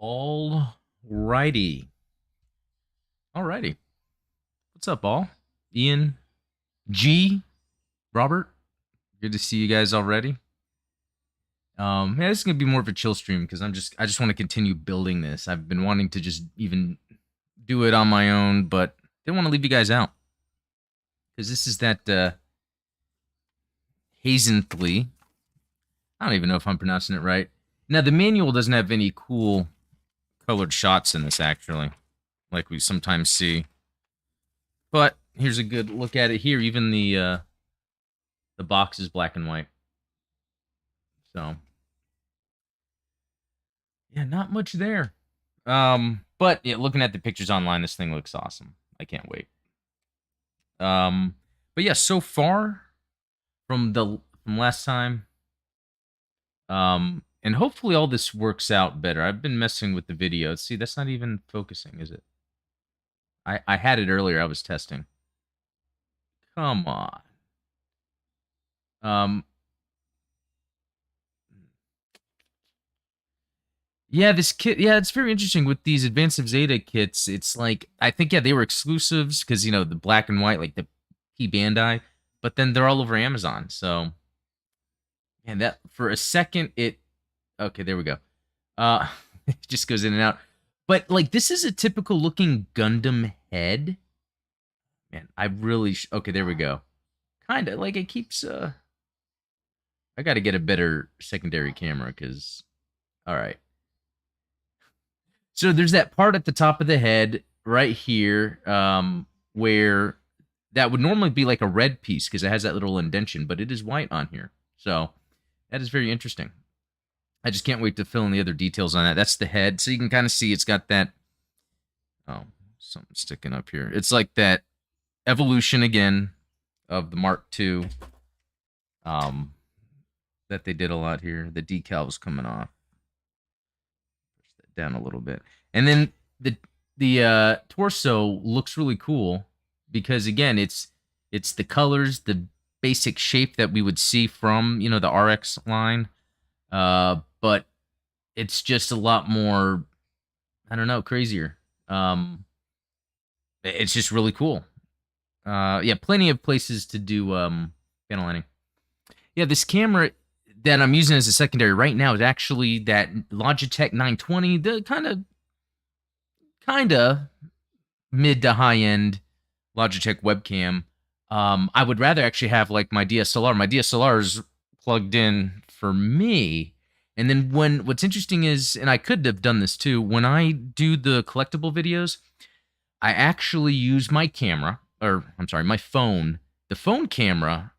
Alrighty. Alrighty. What's up, all? Ian, G, Robert. Good to see you guys already. Yeah, this is gonna be more of a chill stream because I just want to continue building this. I've been wanting to just even do it on my own, but didn't want to leave you guys out because this is that Haze'n-thley. I don't even know if I'm pronouncing it right. Now the manual doesn't have any cool colored shots in this actually, like we sometimes see. But here's a good look at it here. Even the box is black and white. So yeah, not much there. But yeah, looking at the pictures online, this thing looks awesome. I can't wait. But yeah, so far from last time, and hopefully all this works out better. I've been messing with the video. See, that's not even focusing, is it? I had it earlier. I was testing. Come on. Yeah, this kit. Yeah, it's very interesting with these Advanced Zeta kits. It's like I think they were exclusives because the black and white, like the P Bandai, but then they're all over Amazon. So, and that for a second it. Okay, there we go. It just goes in and out. But like this is a typical looking Gundam head. Man, I really okay. There we go. Kind of like it keeps. I got to get a better secondary camera because. All right. So there's that part at the top of the head right here, where that would normally be like a red piece because it has that little indentation, but it is white on here. So that is very interesting. I just can't wait to fill in the other details on that. That's the head. So you can kind of see it's got that. Oh, something sticking up here. It's like that evolution again of the Mark II. That they did a lot here. The decal was coming off. Push that down a little bit. And then the torso looks really cool because again, it's the colors, the basic shape that we would see from the RX line, but it's just a lot more. I don't know, crazier. It's just really cool. Yeah, plenty of places to do panel lining. Yeah, this camera that I'm using as a secondary right now is actually that Logitech 920, the kind of mid to high end Logitech webcam. I would rather actually have like my DSLR. My DSLR is plugged in for me. And then what's interesting is, and I could have done this too, when I do the collectible videos, I actually use my camera, or I'm sorry, my phone. The phone camera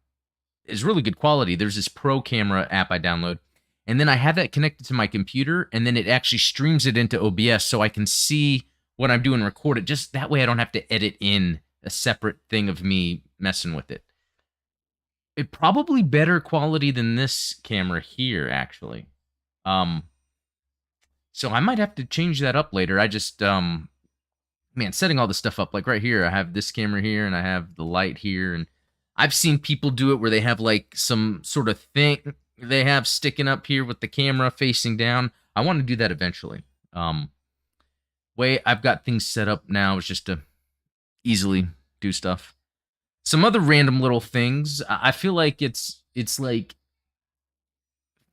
is really good quality. There's this Pro Camera app I download, and then I have that connected to my computer, and then it actually streams it into OBS so I can see what I'm doing, record it. Just that way I don't have to edit in a separate thing of me messing with it. It probably better quality than this camera here, actually. So I might have to change that up later. I just, man, setting all this stuff up, like right here, I have this camera here, and I have the light here, and I've seen people do it where they have like some sort of thing they have sticking up here with the camera facing down. I want to do that eventually. Way I've got things set up now is just to easily do stuff. Some other random little things. I feel like it's like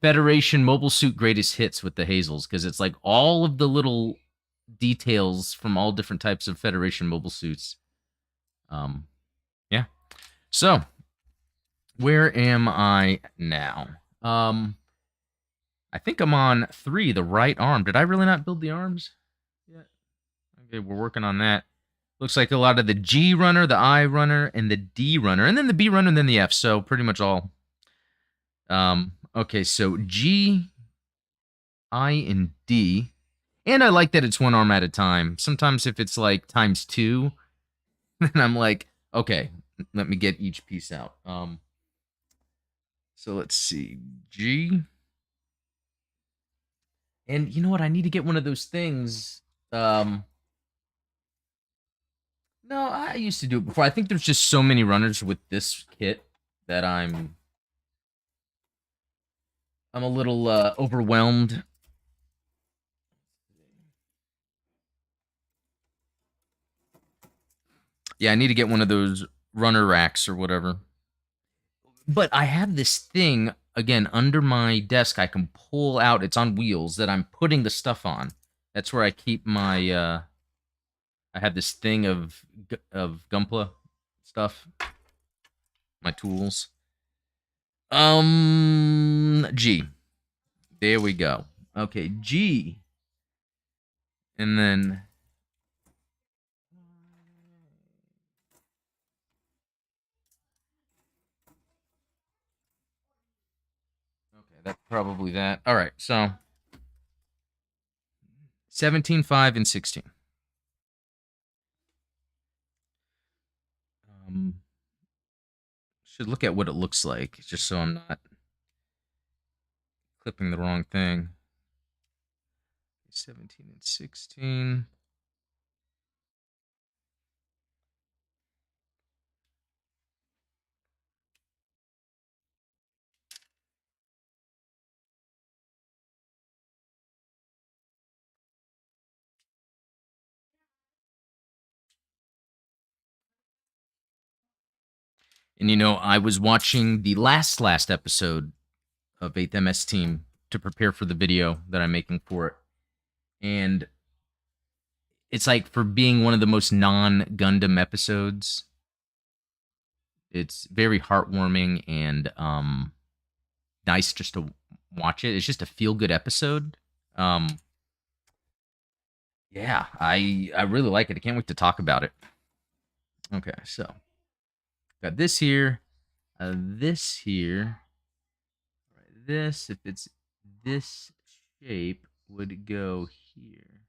Federation Mobile Suit Greatest Hits with the Hazels because it's like all of the little details from all different types of Federation mobile suits. Yeah. So, where am I now? I think I'm on 3, the right arm. Did I really not build the arms yet? Okay, we're working on that. Looks like a lot of the G runner, the I runner, and the D runner, and then the B runner, and then the F. So pretty much all. Okay, so G, I, and D. And I like that it's one arm at a time. Sometimes if it's like times 2, then I'm like, okay, let me get each piece out. So let's see. G. And you know what? I need to get one of those things. No, I used to do it before. I think there's just so many runners with this kit that I'm a little overwhelmed. Yeah, I need to get one of those runner racks or whatever. But I have this thing again under my desk. I can pull out. It's on wheels that I'm putting the stuff on. That's where I keep my. I have this thing of Gunpla stuff. My tools. G. There we go. Okay, G, and then. Okay, that's probably that. All right, so 17, 5, and 16. Um, should look at what it looks like, just so I'm not clipping the wrong thing. 17 and 16. And I was watching the last episode of 8th MS Team to prepare for the video that I'm making for it. And it's like for being one of the most non-Gundam episodes, it's very heartwarming and nice just to watch it. It's just a feel-good episode. Yeah, I really like it. I can't wait to talk about it. Okay, so got this here, this here, right, this. If it's this shape, would go here,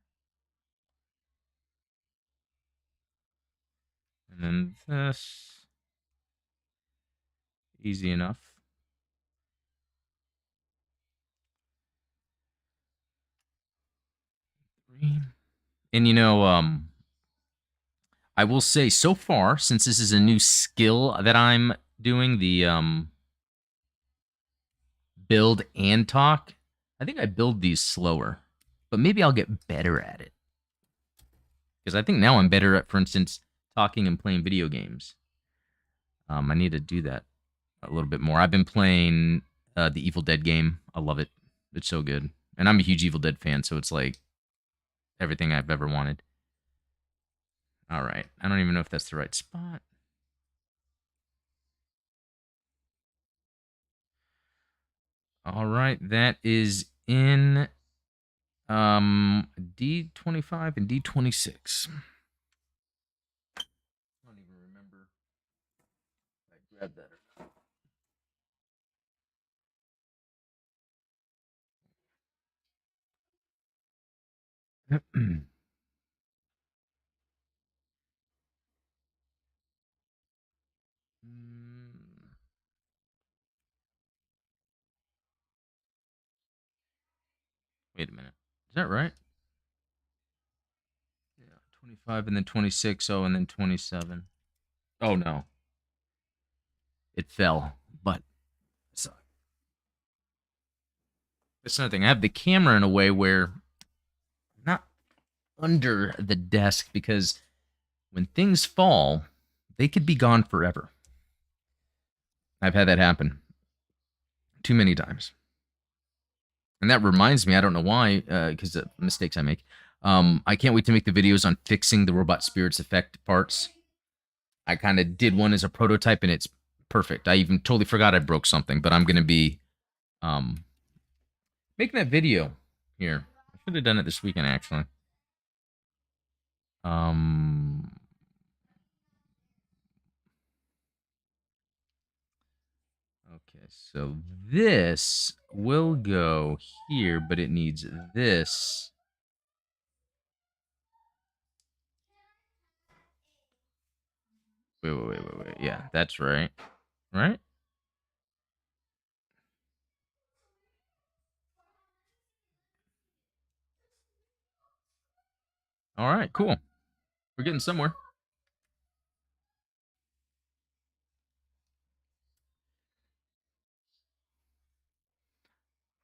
and then this. Easy enough. And I will say so far, since this is a new skill that I'm doing, the build and talk, I think I build these slower. But maybe I'll get better at it. Because I think now I'm better at, for instance, talking and playing video games. I need to do that a little bit more. I've been playing the Evil Dead game. I love it. It's so good. And I'm a huge Evil Dead fan, so it's like everything I've ever wanted. All right. I don't even know if that's the right spot. All right. That is in D25 and D26. I don't even remember if I grabbed that or not. Wait a minute. Is that right? Yeah. 25 and then 26. Oh, and then 27. Oh, no. It fell. But so, that's another thing. I have the camera in a way where not under the desk because when things fall, they could be gone forever. I've had that happen too many times. And that reminds me, I don't know why, because the mistakes I make. I can't wait to make the videos on fixing the robot spirits effect parts. I kind of did one as a prototype, and it's perfect. I even totally forgot I broke something, but I'm gonna be making that video here. I should have done it this weekend, actually. Um, okay, so this will go here, but it needs this. Wait. Yeah, that's right. Right? All right, cool. We're getting somewhere.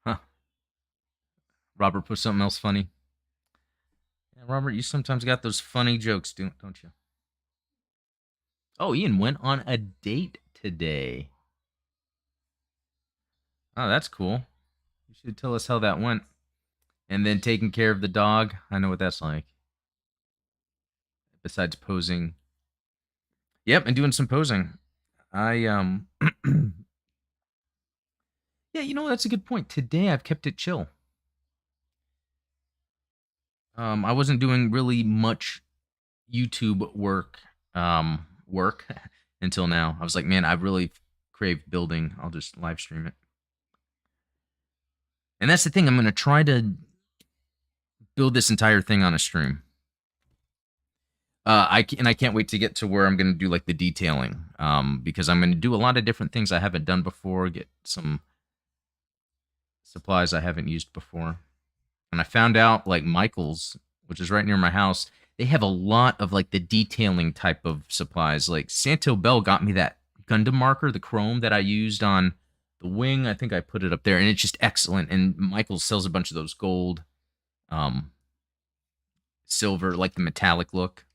Huh. Robert put something else funny. Yeah, Robert, you sometimes got those funny jokes, don't you? Oh, Ian went on a date today. Oh, that's cool. You should tell us how that went. And then taking care of the dog. I know what that's like. Besides posing. Yep, and doing some posing. I Yeah, that's a good point. Today I've kept it chill. I wasn't doing really much YouTube work until now. I was like, man, I really crave building. I'll just live stream it. And that's the thing. I'm going to try to build this entire thing on a stream. I can't wait to get to where I'm going to do like the detailing. Because I'm going to do a lot of different things I haven't done before. Get some supplies I haven't used before. And I found out like Michael's, which is right near my house, they have a lot of like the detailing type of supplies. Like Santo Bell got me that Gundam marker, the chrome that I used on the wing. I think I put it up there, and it's just excellent. And Michael sells a bunch of those gold, um, silver, like the metallic look.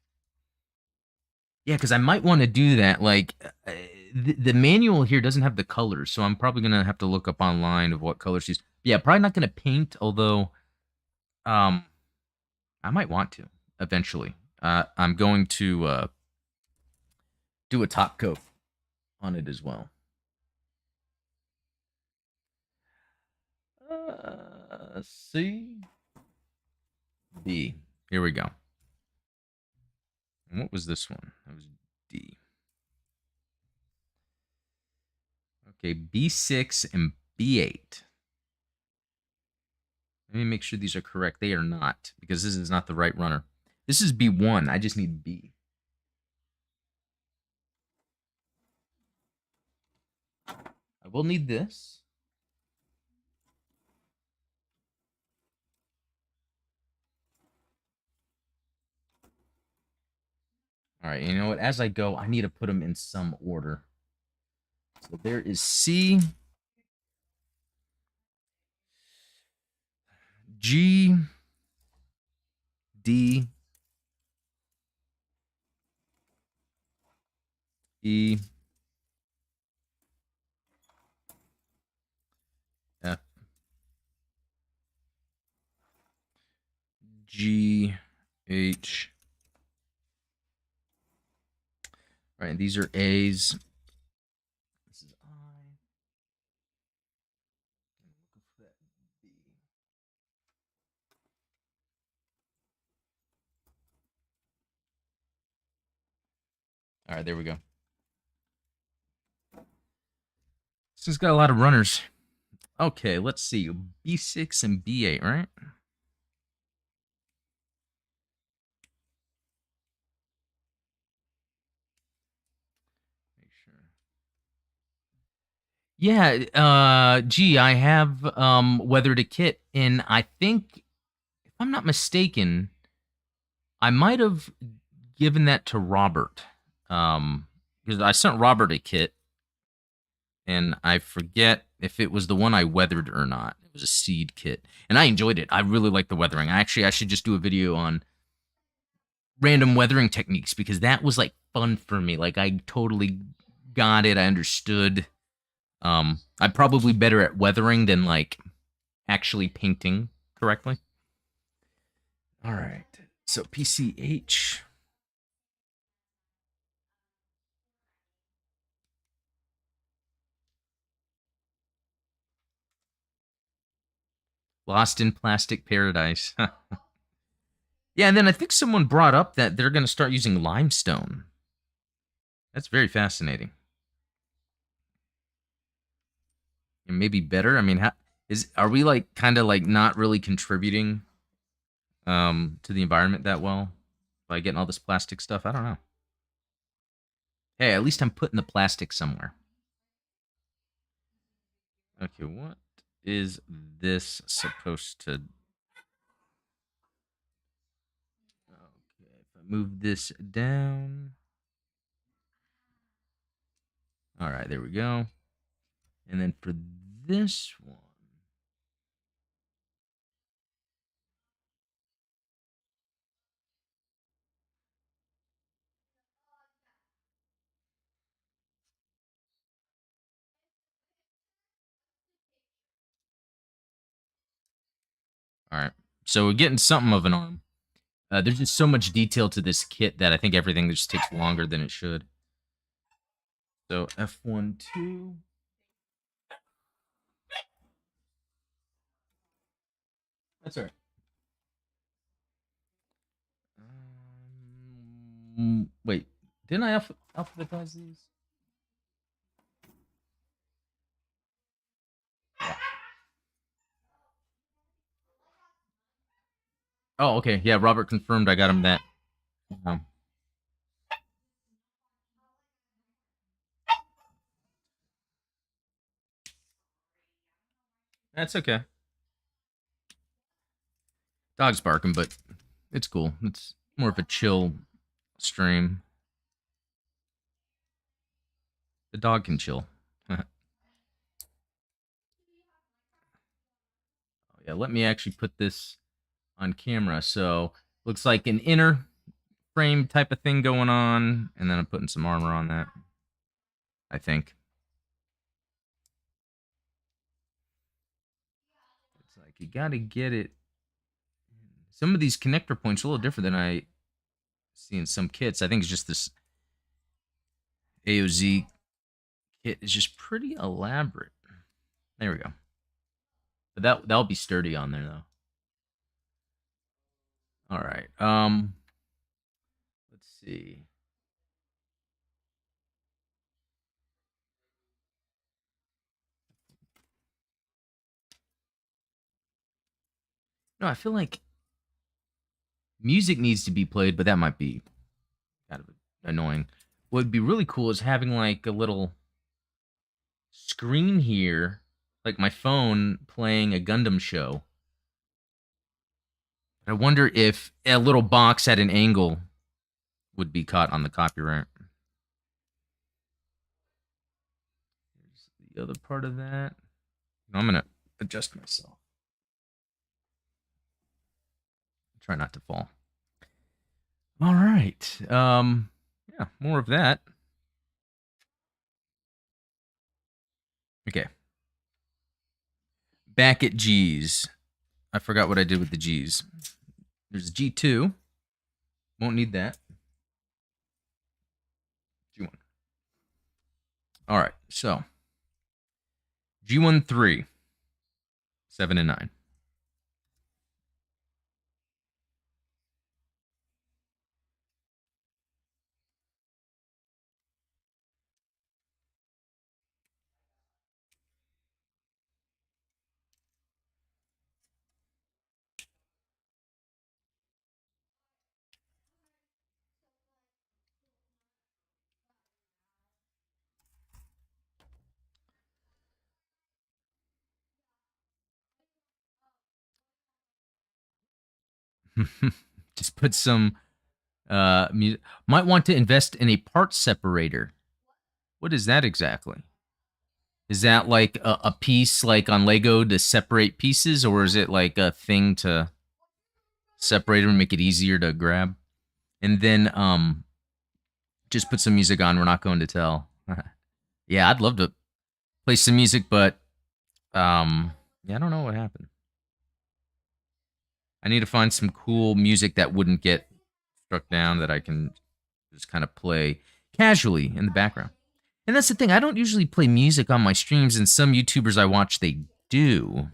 Yeah, because I might want to do that. Like the manual here doesn't have the colors, so I'm probably gonna have to look up online of what colors she's. Yeah, probably not gonna paint, although um I might want to eventually. I'm going to do a top coat on it as well. C B. Here we go. And what was this one? That was D. Okay, B6 and B8. Let me make sure these are correct. They are not, because this is not the right runner. This is B1. I just need B. I will need this. All right, you know what? As I go, I need to put them in some order. So there is C, G, D, E, F, G, H. All right, these are A's. This is I. All right, there we go. This has got a lot of runners. Okay, let's see. B6 and B8, right? Make sure. Yeah, gee, I have weathered a kit, and I think, if I'm not mistaken, I might have given that to Robert. Because I sent Robert a kit, and I forget if it was the one I weathered or not. It was a seed kit, and I enjoyed it. I really like the weathering. I should just do a video on random weathering techniques, because that was like fun for me. Like I totally got it. I understood. I'm probably better at weathering than like actually painting correctly. All right. So PCH. Lost in Plastic Paradise. Yeah, and then I think someone brought up that they're going to start using limestone. That's very fascinating. And maybe better. I mean, are we like kind of like not really contributing to the environment that well by getting all this plastic stuff? I don't know. Hey, at least I'm putting the plastic somewhere. Okay, what is this supposed to? Okay, if I move this down. All right, there we go. And then for this one, So we're getting something of an arm. There's just so much detail to this kit that I think everything just takes longer than it should. So F1-2. That's all right. Wait, didn't I alphabetize these? Yeah. Oh, okay. Yeah, Robert confirmed I got him that. Um, that's okay. Dog's barking, but it's cool. It's more of a chill stream. The dog can chill. Oh, yeah, let me actually put this on camera. So looks like an inner frame type of thing going on, and then I'm putting some armor on that. I think it's like you got to get it. Some of these connector points are a little different than I see in some kits. I think it's just this AOZ kit is just pretty elaborate. There we go. But that'll be sturdy on there though. All right. Let's see. No, I feel like music needs to be played, but that might be kind of annoying. What would be really cool is having like a little screen here, like my phone playing a Gundam show. I wonder if a little box at an angle would be caught on the copyright. Here's the other part of that. I'm gonna adjust myself. Try not to fall. All right. Yeah, more of that. Okay. Back at G's. I forgot what I did with the G's. There's G2. Won't need that. G1. All right. So G1 3, 7 and 9. Just put some music. Might want to invest in a part separator. What is that exactly? Is that like a piece like on Lego to separate pieces, or is it like a thing to separate them and make it easier to grab? And then just put some music on. We're not going to tell. Yeah, I'd love to play some music, but yeah, I don't know what happened. I need to find some cool music that wouldn't get struck down that I can just kind of play casually in the background. And that's the thing. I don't usually play music on my streams, and some YouTubers I watch they do.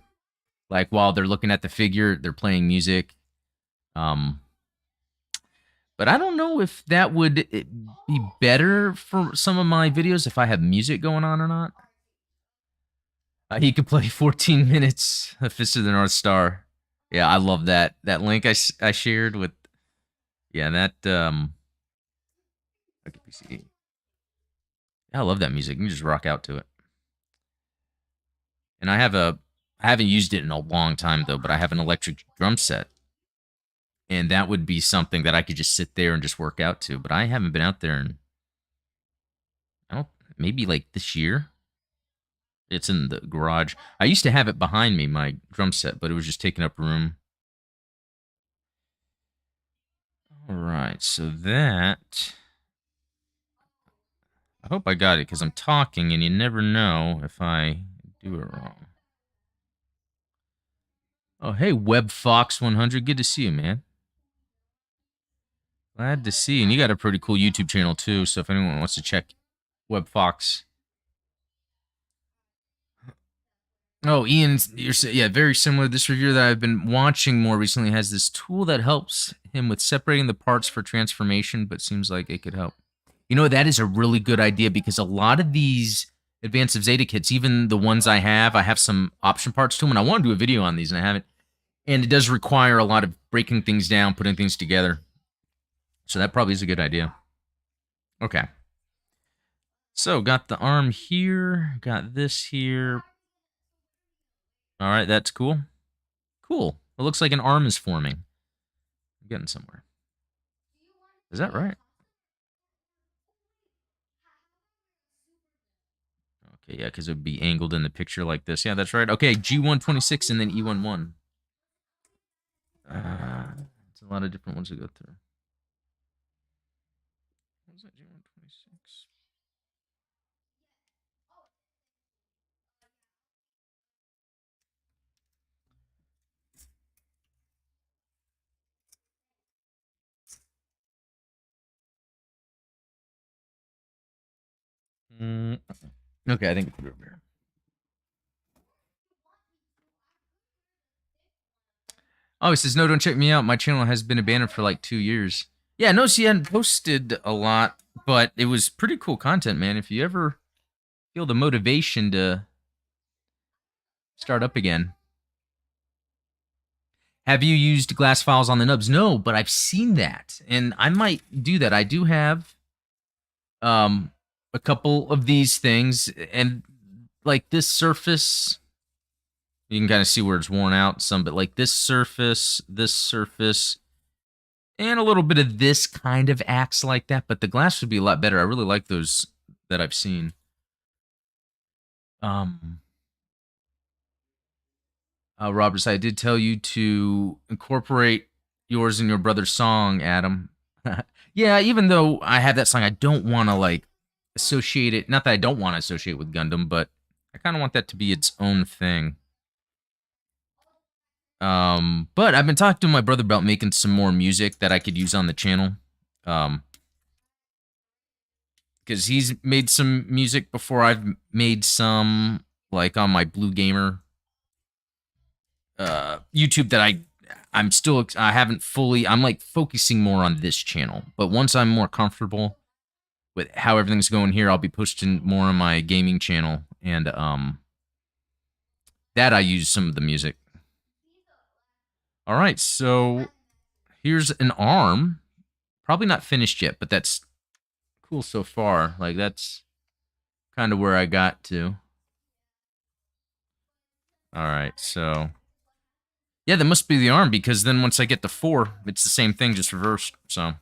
Like while they're looking at the figure, they're playing music. Um, but I don't know if that would be better for some of my videos if I have music going on or not. He could play 14 minutes of Fist of the North Star. Yeah, I love that link I shared with. Yeah, that okay, PC. Yeah, I love that music. You can just rock out to it. And I haven't used it in a long time though, but I have an electric drum set, and that would be something that I could just sit there and just work out to. But I haven't been out there in I don't maybe like this year. It's in the garage. I used to have it behind me, my drum set, but it was just taking up room. All right, so that I hope I got it because I'm talking, and you never know if I do it wrong. Oh, hey, WebFox100. Good to see you, man. Glad to see you. And you got a pretty cool YouTube channel, too. So if anyone wants to check WebFox. Oh, Ian's, yeah, very similar. This reviewer that I've been watching more recently has this tool that helps him with separating the parts for transformation, but seems like it could help. You know, that is a really good idea because a lot of these Advanced of Zeta kits, even the ones I have some option parts to them, and I want to do a video on these, and I haven't. And it does require a lot of breaking things down, putting things together. So that probably is a good idea. Okay. So, got the arm here, got this here. All right, that's cool. Cool. It looks like an arm is forming. I'm getting somewhere. Is that right? Okay, yeah, because it would be angled in the picture like this. Yeah, that's right. Okay, G126 and then E11. It's a lot of different ones to go through. What was that, G126? Okay, I think it's over here. Oh, he says, no, don't check me out. My channel has been abandoned for like 2 years. Yeah, no, see, I hadn't posted a lot, but it was pretty cool content, man. If you ever feel the motivation to start up again. Have you used glass files on the nubs? No, but I've seen that, and I might do that. I do have a couple of these things, and like this surface, you can kind of see where it's worn out some, but like this surface, and a little bit of this kind of acts like that, but the glass would be a lot better. I really like those that I've seen. Robert, I did tell you to incorporate yours and your brother's song, Adam. Yeah, even though I have that song, I don't want to like associate it. Not that I don't want to associate with Gundam, but I kind of want that to be its own thing. But I've been talking to my brother about making some more music that I could use on the channel. Because he's made some music before I've made some, like on my Blue Gamer YouTube that I haven't fully, I'm like focusing more on this channel. But once I'm more comfortable with how everything's going here, I'll be posting more on my gaming channel, and that I use some of the music. All right, so here's an arm. Probably not finished yet, but that's cool so far. Like that's kind of where I got to. All right, so yeah, that must be the arm because then once I get to 4, it's the same thing, just reversed. So.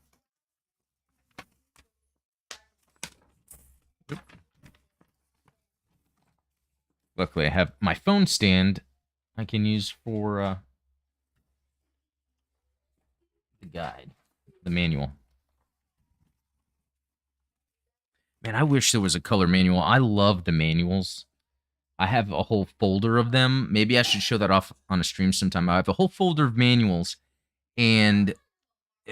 Luckily, I have my phone stand I can use for the guide, the manual. Man, I wish there was a color manual. I love the manuals. I have a whole folder of them. Maybe I should show that off on a stream sometime. I have a whole folder of manuals, and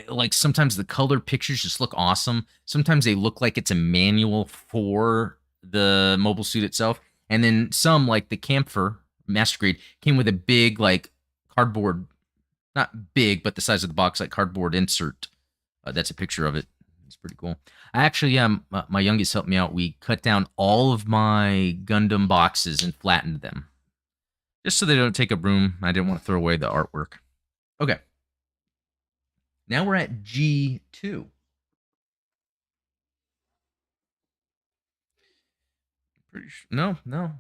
like sometimes the color pictures just look awesome. Sometimes they look like it's a manual for the mobile suit itself. And then some, like the Camphor Master Grade, came with a big, like, cardboard, not big, but the size of the box, like cardboard insert. That's a picture of it. It's pretty cool. I actually, my youngest helped me out. We cut down all of my Gundam boxes and flattened them, just so they don't take up room. I didn't want to throw away the artwork. Okay. Now we're at G2. Pretty sure. No.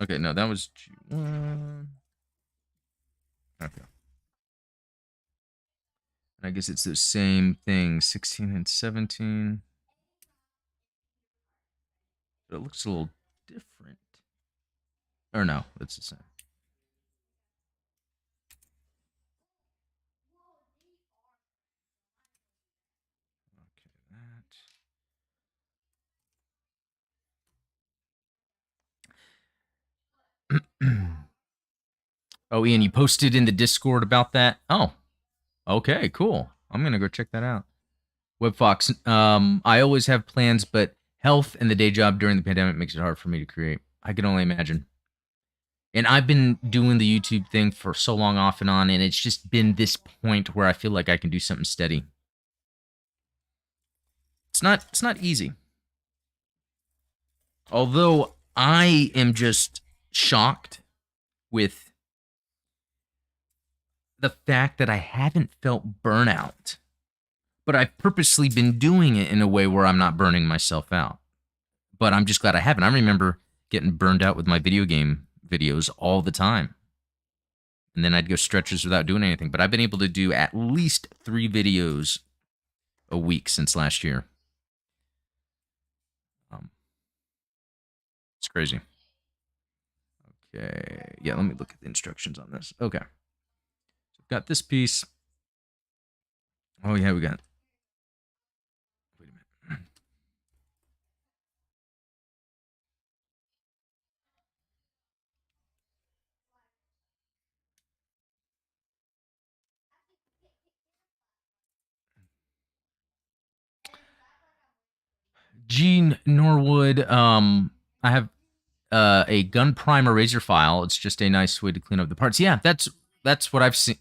Okay, no, that was G1. Okay. And I guess it's the same thing, 16 and 17. But it looks a little different. Or no, it's the same. Okay, that. Oh, Ian, you posted in the Discord about that? Oh, okay, cool. I'm gonna go check that out. WebFox, I always have plans, but health and the day job during the pandemic makes it hard for me to create. I can only imagine. And I've been doing the YouTube thing for so long off and on, and it's just been this point where I feel like I can do something steady. It's not easy. Although I am just shocked with the fact that I haven't felt burnout, but I've purposely been doing it in a way where I'm not burning myself out. But I'm just glad I haven't. I remember getting burned out with my video game videos all the time. And then I'd go stretches without doing anything. But I've been able to do at least 3 videos a week since last year. Um, it's crazy. Okay. Yeah, let me look at the instructions on this. Okay. So I've got this piece. Oh, yeah, we got. Wait a minute. Gene Norwood. I have a gun primer razor file. It's just a nice way to clean up the parts. Yeah, that's what I've seen.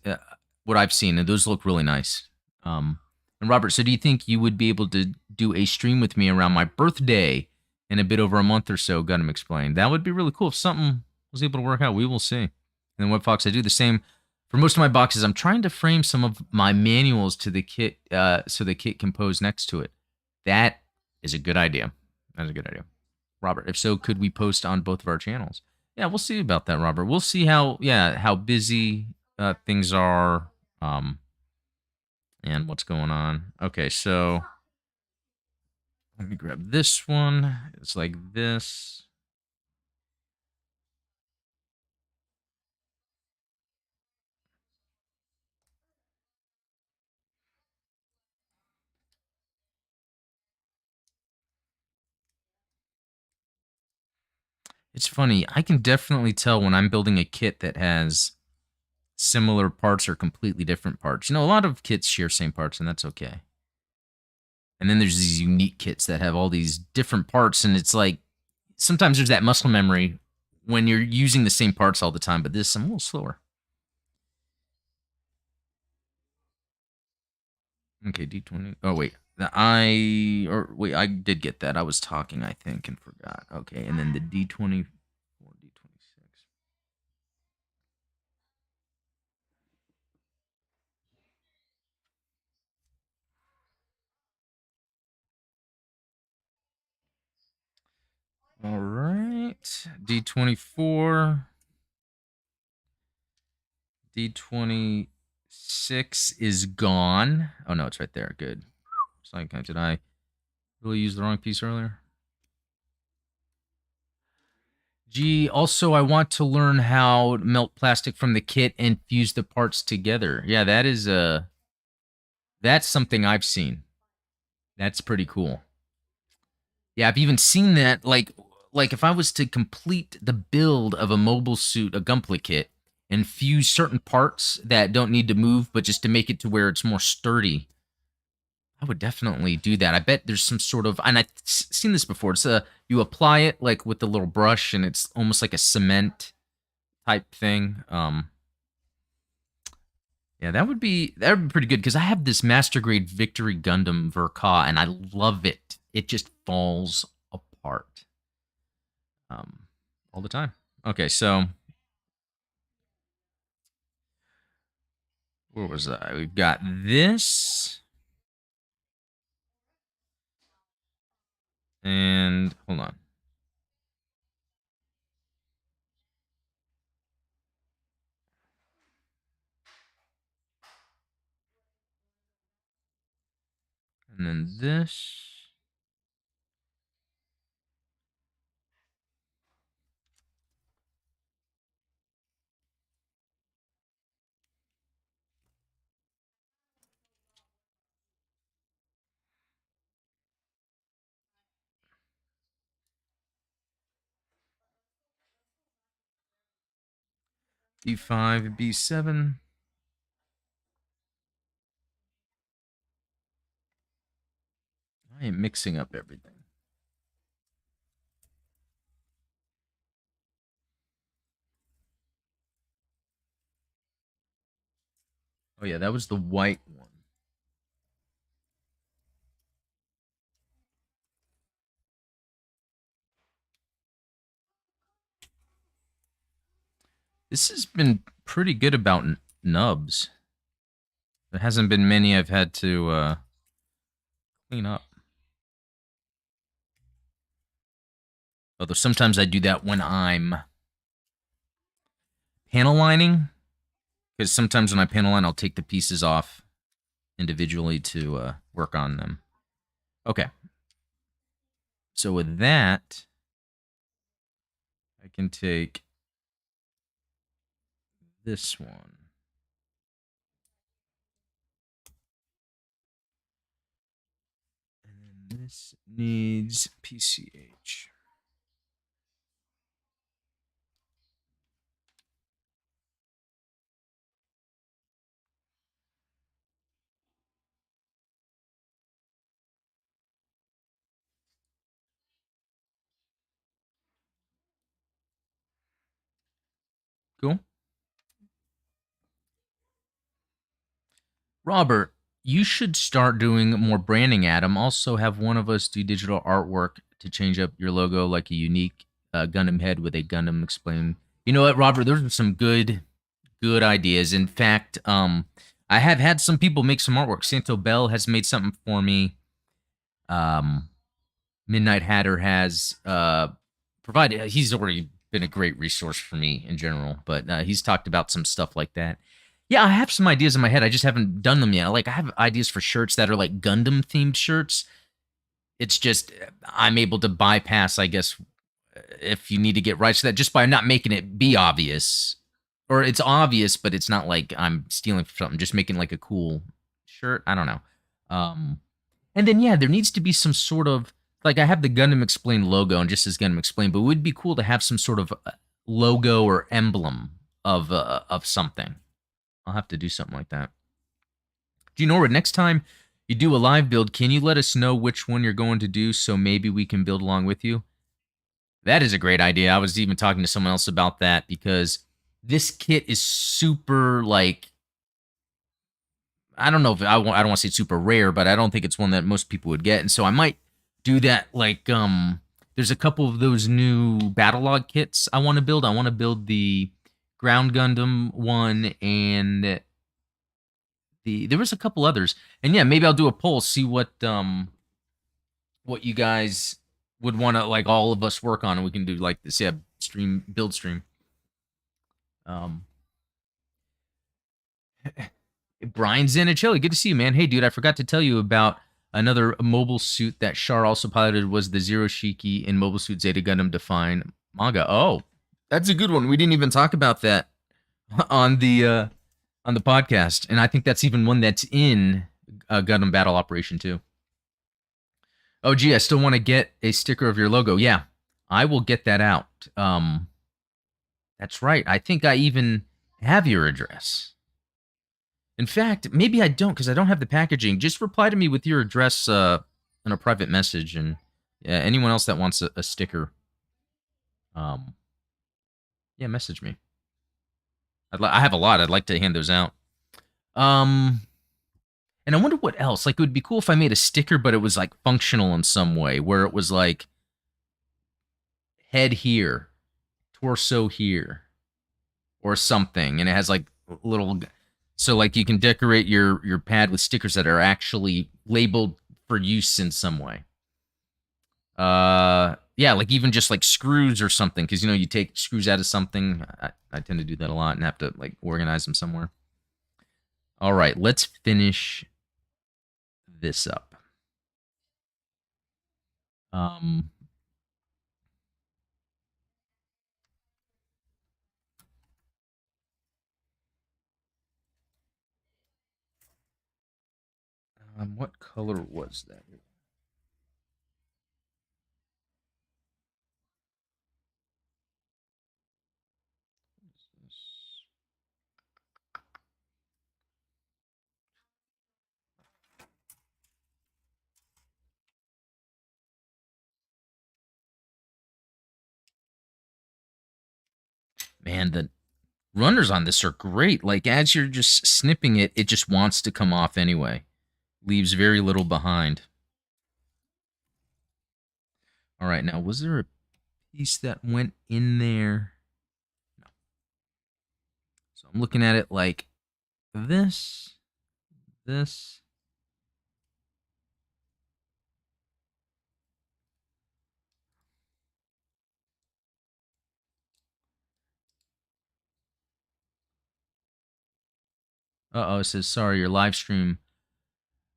What I've seen, and those look really nice. And Robert, so do you think you would be able to do a stream with me around my birthday in a bit over a month or so? Gundam explained. That would be really cool if something was able to work out. We will see. And then WebFox, I do the same for most of my boxes. I'm trying to frame some of my manuals to the kit, so the kit can pose next to it. That is a good idea. That's a good idea. Robert, if so, could we post on both of our channels? Yeah, we'll see about that, Robert. We'll see how busy things are, and what's going on. Okay, so let me grab this one. It's like this. It's funny. I can definitely tell when I'm building a kit that has similar parts or completely different parts. You know, a lot of kits share same parts, and that's okay. And then there's these unique kits that have all these different parts, and it's like sometimes there's that muscle memory when you're using the same parts all the time, but this I'm a little slower. Okay, D20. Oh wait. I did get that. I was talking, I think, and forgot. Okay, and then the D24, D26. All right. D24. D26 is gone. Oh no, it's right there. Good. It's like, did I really use the wrong piece earlier? Gee, also, I want to learn how to melt plastic from the kit and fuse the parts together. Yeah, that's something I've seen. That's pretty cool. Yeah, I've even seen that. Like if I was to complete the build of a mobile suit, a Gunpla kit, and fuse certain parts that don't need to move, but just to make it to where it's more sturdy, I would definitely do that. I bet there's some sort of, and I've seen this before. It's you apply it like with the little brush, and it's almost like a cement type thing. Yeah, that would be pretty good because I have this master grade Victory Gundam Verka, and I love it. It just falls apart, um, all the time. Okay, so where was I? We've got this, and hold on, and then this. B5, B7. I am mixing up everything. Oh yeah, that was the white one. This has been pretty good about nubs. There hasn't been many I've had to clean up. Although sometimes I do that when I'm panel lining, because sometimes when I panel line, I'll take the pieces off individually to work on them. Okay. So with that, I can take this one. And then this needs PCH. Cool. Robert, you should start doing more branding, Adam. Also, have one of us do digital artwork to change up your logo, like a unique Gundam head with a Gundam explain. You know what, Robert? Those are some good ideas. In fact, I have had some people make some artwork. Santo Bell has made something for me. Um, Midnight Hatter has provided. He's already been a great resource for me in general, but he's talked about some stuff like that. Yeah, I have some ideas in my head. I just haven't done them yet. Like I have ideas for shirts that are like Gundam themed shirts. It's just I'm able to bypass, I guess, if you need to get right to that, just by not making it be obvious, or it's obvious, but it's not like I'm stealing from something. Just making like a cool shirt. I don't know. Um, and then yeah, there needs to be some sort of like I have the Gundam Explain logo and just as Gundam Explain, but it would be cool to have some sort of logo or emblem of something. I'll have to do something like that. Do you know what? Next time you do a live build, can you let us know which one you're going to do so maybe we can build along with you? That is a great idea. I was even talking to someone else about that because this kit is super like I don't know if I don't want to say it's super rare, but I don't think it's one that most people would get. And so I might do that like there's a couple of those new battle log kits I want to build. I want to build the Ground Gundam one and there was a couple others. And yeah, maybe I'll do a poll, see what you guys would want to like all of us work on and we can do like this stream build stream. Um Brian Zanichelli, good to see you, man. Hey, dude, I forgot to tell you about another mobile suit that Char also piloted was the Zero Shiki in Mobile Suit Zeta Gundam Define manga. Oh, that's a good one. We didn't even talk about that on the podcast, and I think that's even one that's in Gundam Battle Operation too. Oh, gee, I still want to get a sticker of your logo. Yeah, I will get that out. That's right. I think I even have your address. In fact, maybe I don't because I don't have the packaging. Just reply to me with your address in a private message, and anyone else that wants a sticker, um, yeah, message me. I have a lot. I'd like to hand those out. Um, and I wonder what else. Like, it would be cool if I made a sticker, but it was like functional in some way, where it was like head here, torso here, or something, and it has like little. So like you can decorate your pad with stickers that are actually labeled for use in some way. Yeah, like even just like screws or something, because you take screws out of something. I tend to do that a lot and have to like organize them somewhere. All right, let's finish this up. Um, what color was that? Man, the runners on this are great. Like, as you're just snipping it, it just wants to come off anyway. Leaves very little behind. All right, now, was there a piece that went in there? No. So I'm looking at it like this, this. Uh-oh, it says, sorry, your live stream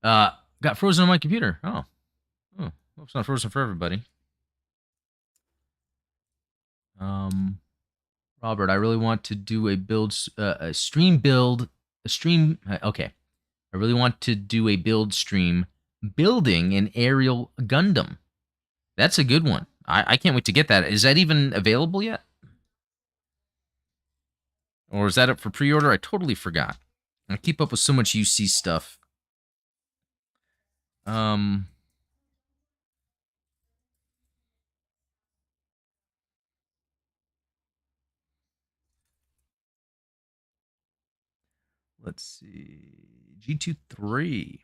got frozen on my computer. Oh. Hope it's not frozen for everybody. Robert, I really want to do a stream. Okay. I really want to do a build stream building an aerial Gundam. That's a good one. I can't wait to get that. Is that even available yet? Or is that up for pre-order? I totally forgot. I keep up with so much UC stuff. Let's see. G23.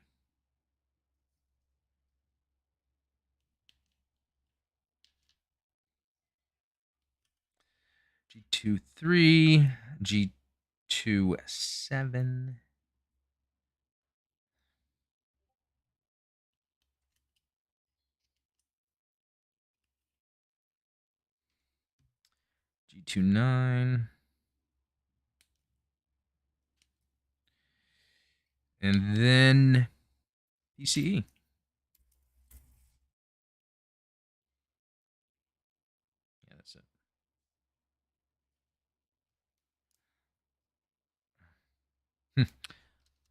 G23, G27. G29. And then PCE. Yeah, that's it.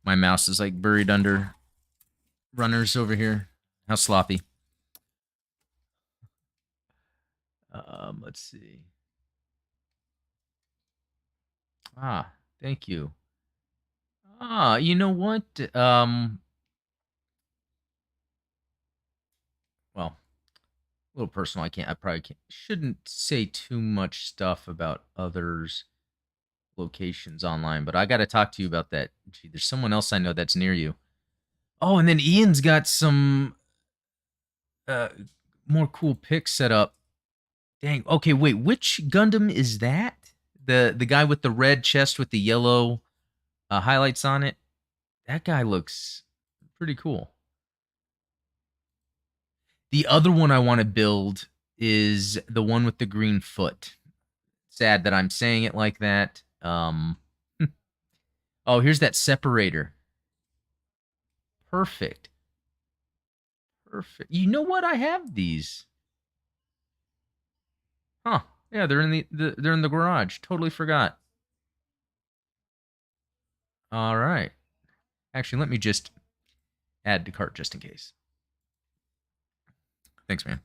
My mouse is like buried under runners over here. How sloppy. Let's see. Ah, thank you. Ah, you know what? Well, a little personal. I probably shouldn't say too much stuff about others' locations online, but I got to talk to you about that. Gee, there's someone else I know that's near you. Oh, and then Ian's got some more cool pics set up. Dang. Okay, wait. Which Gundam is that? The guy with the red chest with the yellow highlights on it. That guy looks pretty cool. The other one I want to build is the one with the green foot. Sad that I'm saying it like that. Oh, here's that separator. Perfect. Perfect. You know what? I have these. Huh. Yeah, they're in they're in the garage. Totally forgot. All right. Actually, let me just add to cart just in case. Thanks, man.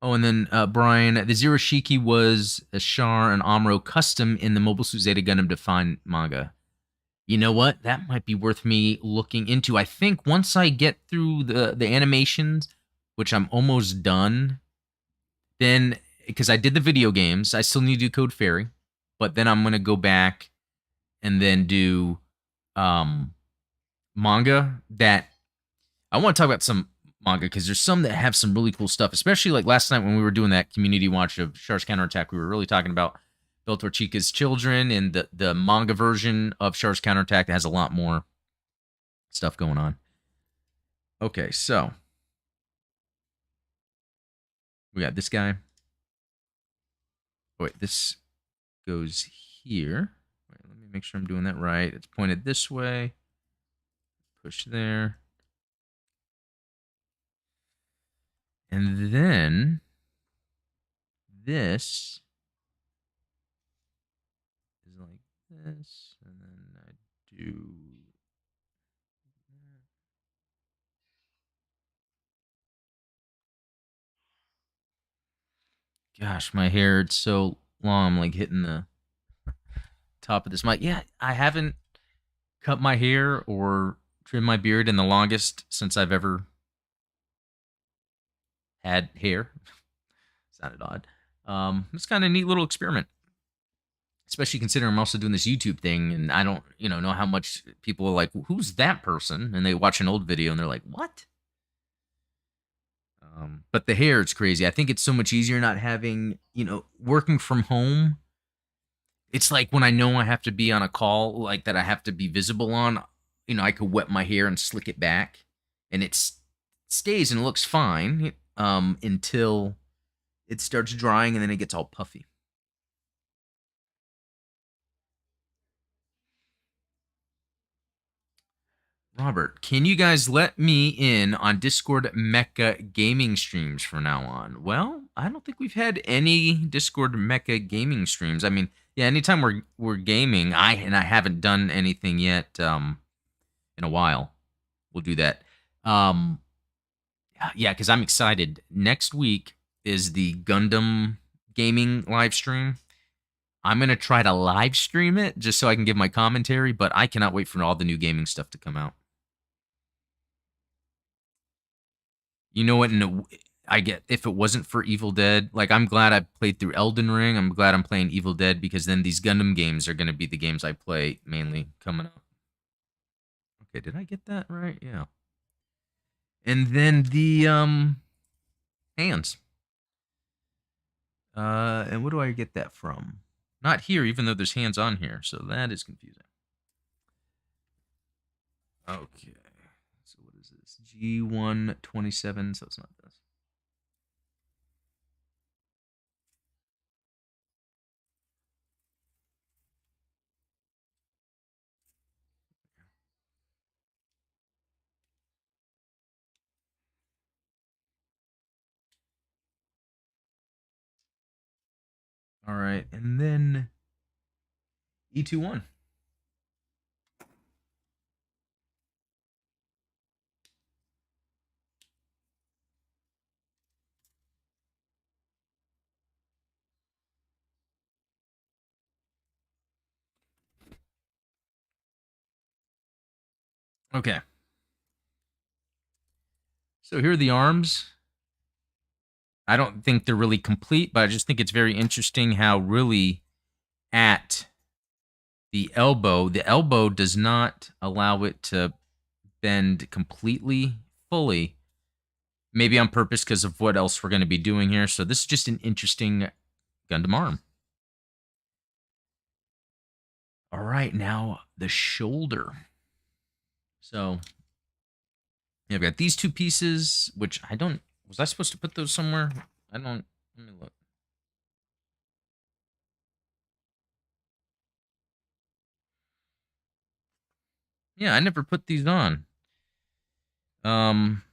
Oh, and then Brian, the Zirashiki was a Char and Amuro custom in the Mobile Suit Zeta Gundam Define manga. You know what? That might be worth me looking into. I think once I get through the animations, which I'm almost done, then because I did the video games, I still need to do Code Fairy, but then I'm gonna go back and then do manga that I want to talk about some manga because there's some that have some really cool stuff, especially like last night when we were doing that community watch of Char's Counterattack. We were really talking about Beltor Chica's children and the manga version of Char's Counterattack that has a lot more stuff going on. Okay, so we got this guy. Oh, wait, this goes here. Wait, let me make sure I'm doing that right. It's pointed this way. Push there. And then this is like this. And then I do. Gosh, my hair, it's so long. I'm like hitting the top of this mic. Yeah, I haven't cut my hair or trimmed my beard in the longest since I've ever had hair. Sounded odd. It's kind of a neat little experiment, especially considering I'm also doing this YouTube thing, and I don't, know how much people are like, "Who's that person?" And they watch an old video and they're like, "What?" But the hair, it's crazy. I think it's so much easier not having, working from home. It's like when I know I have to be on a call, like that I have to be visible on, I could wet my hair and slick it back, and stays and looks fine until it starts drying and then it gets all puffy. Robert, can you guys let me in on Discord Mecha gaming streams from now on? Well, I don't think we've had any Discord Mecha gaming streams. I mean, yeah, anytime we're gaming, I haven't done anything yet in a while. We'll do that. Um yeah, cuz I'm excited. Next week is the Gundam gaming live stream. I'm going to try to live stream it just so I can give my commentary, but I cannot wait for all the new gaming stuff to come out. You know what? I get if it wasn't for Evil Dead, like I'm glad I played through Elden Ring. I'm glad I'm playing Evil Dead because then these Gundam games are going to be the games I play mainly coming up. Okay, did I get that right? Yeah. And then the hands. And where do I get that from? Not here, even though there's hands on here. So that is confusing. Okay. So what is this? G127. So it's not this. All right. And then E21. Okay. So here are the arms. I don't think they're really complete, but I just think it's very interesting how really at the elbow does not allow it to bend completely, fully. Maybe on purpose because of what else we're going to be doing here. So this is just an interesting Gundam arm. All right, now the shoulder. So yeah, I've got these two pieces, which I don't. Was I supposed to put those somewhere? I don't. Let me look. Yeah, I never put these on. Um.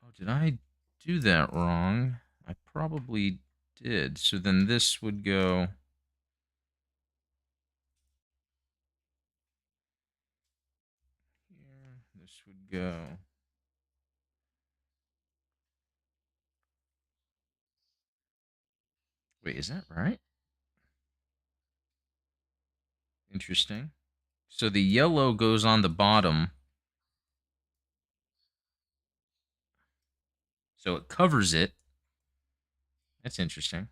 Oh, did I do that wrong? I probably did. So then this would go. Here. This would go. Wait, is that right? Interesting. So the yellow goes on the bottom. So it covers it. That's interesting.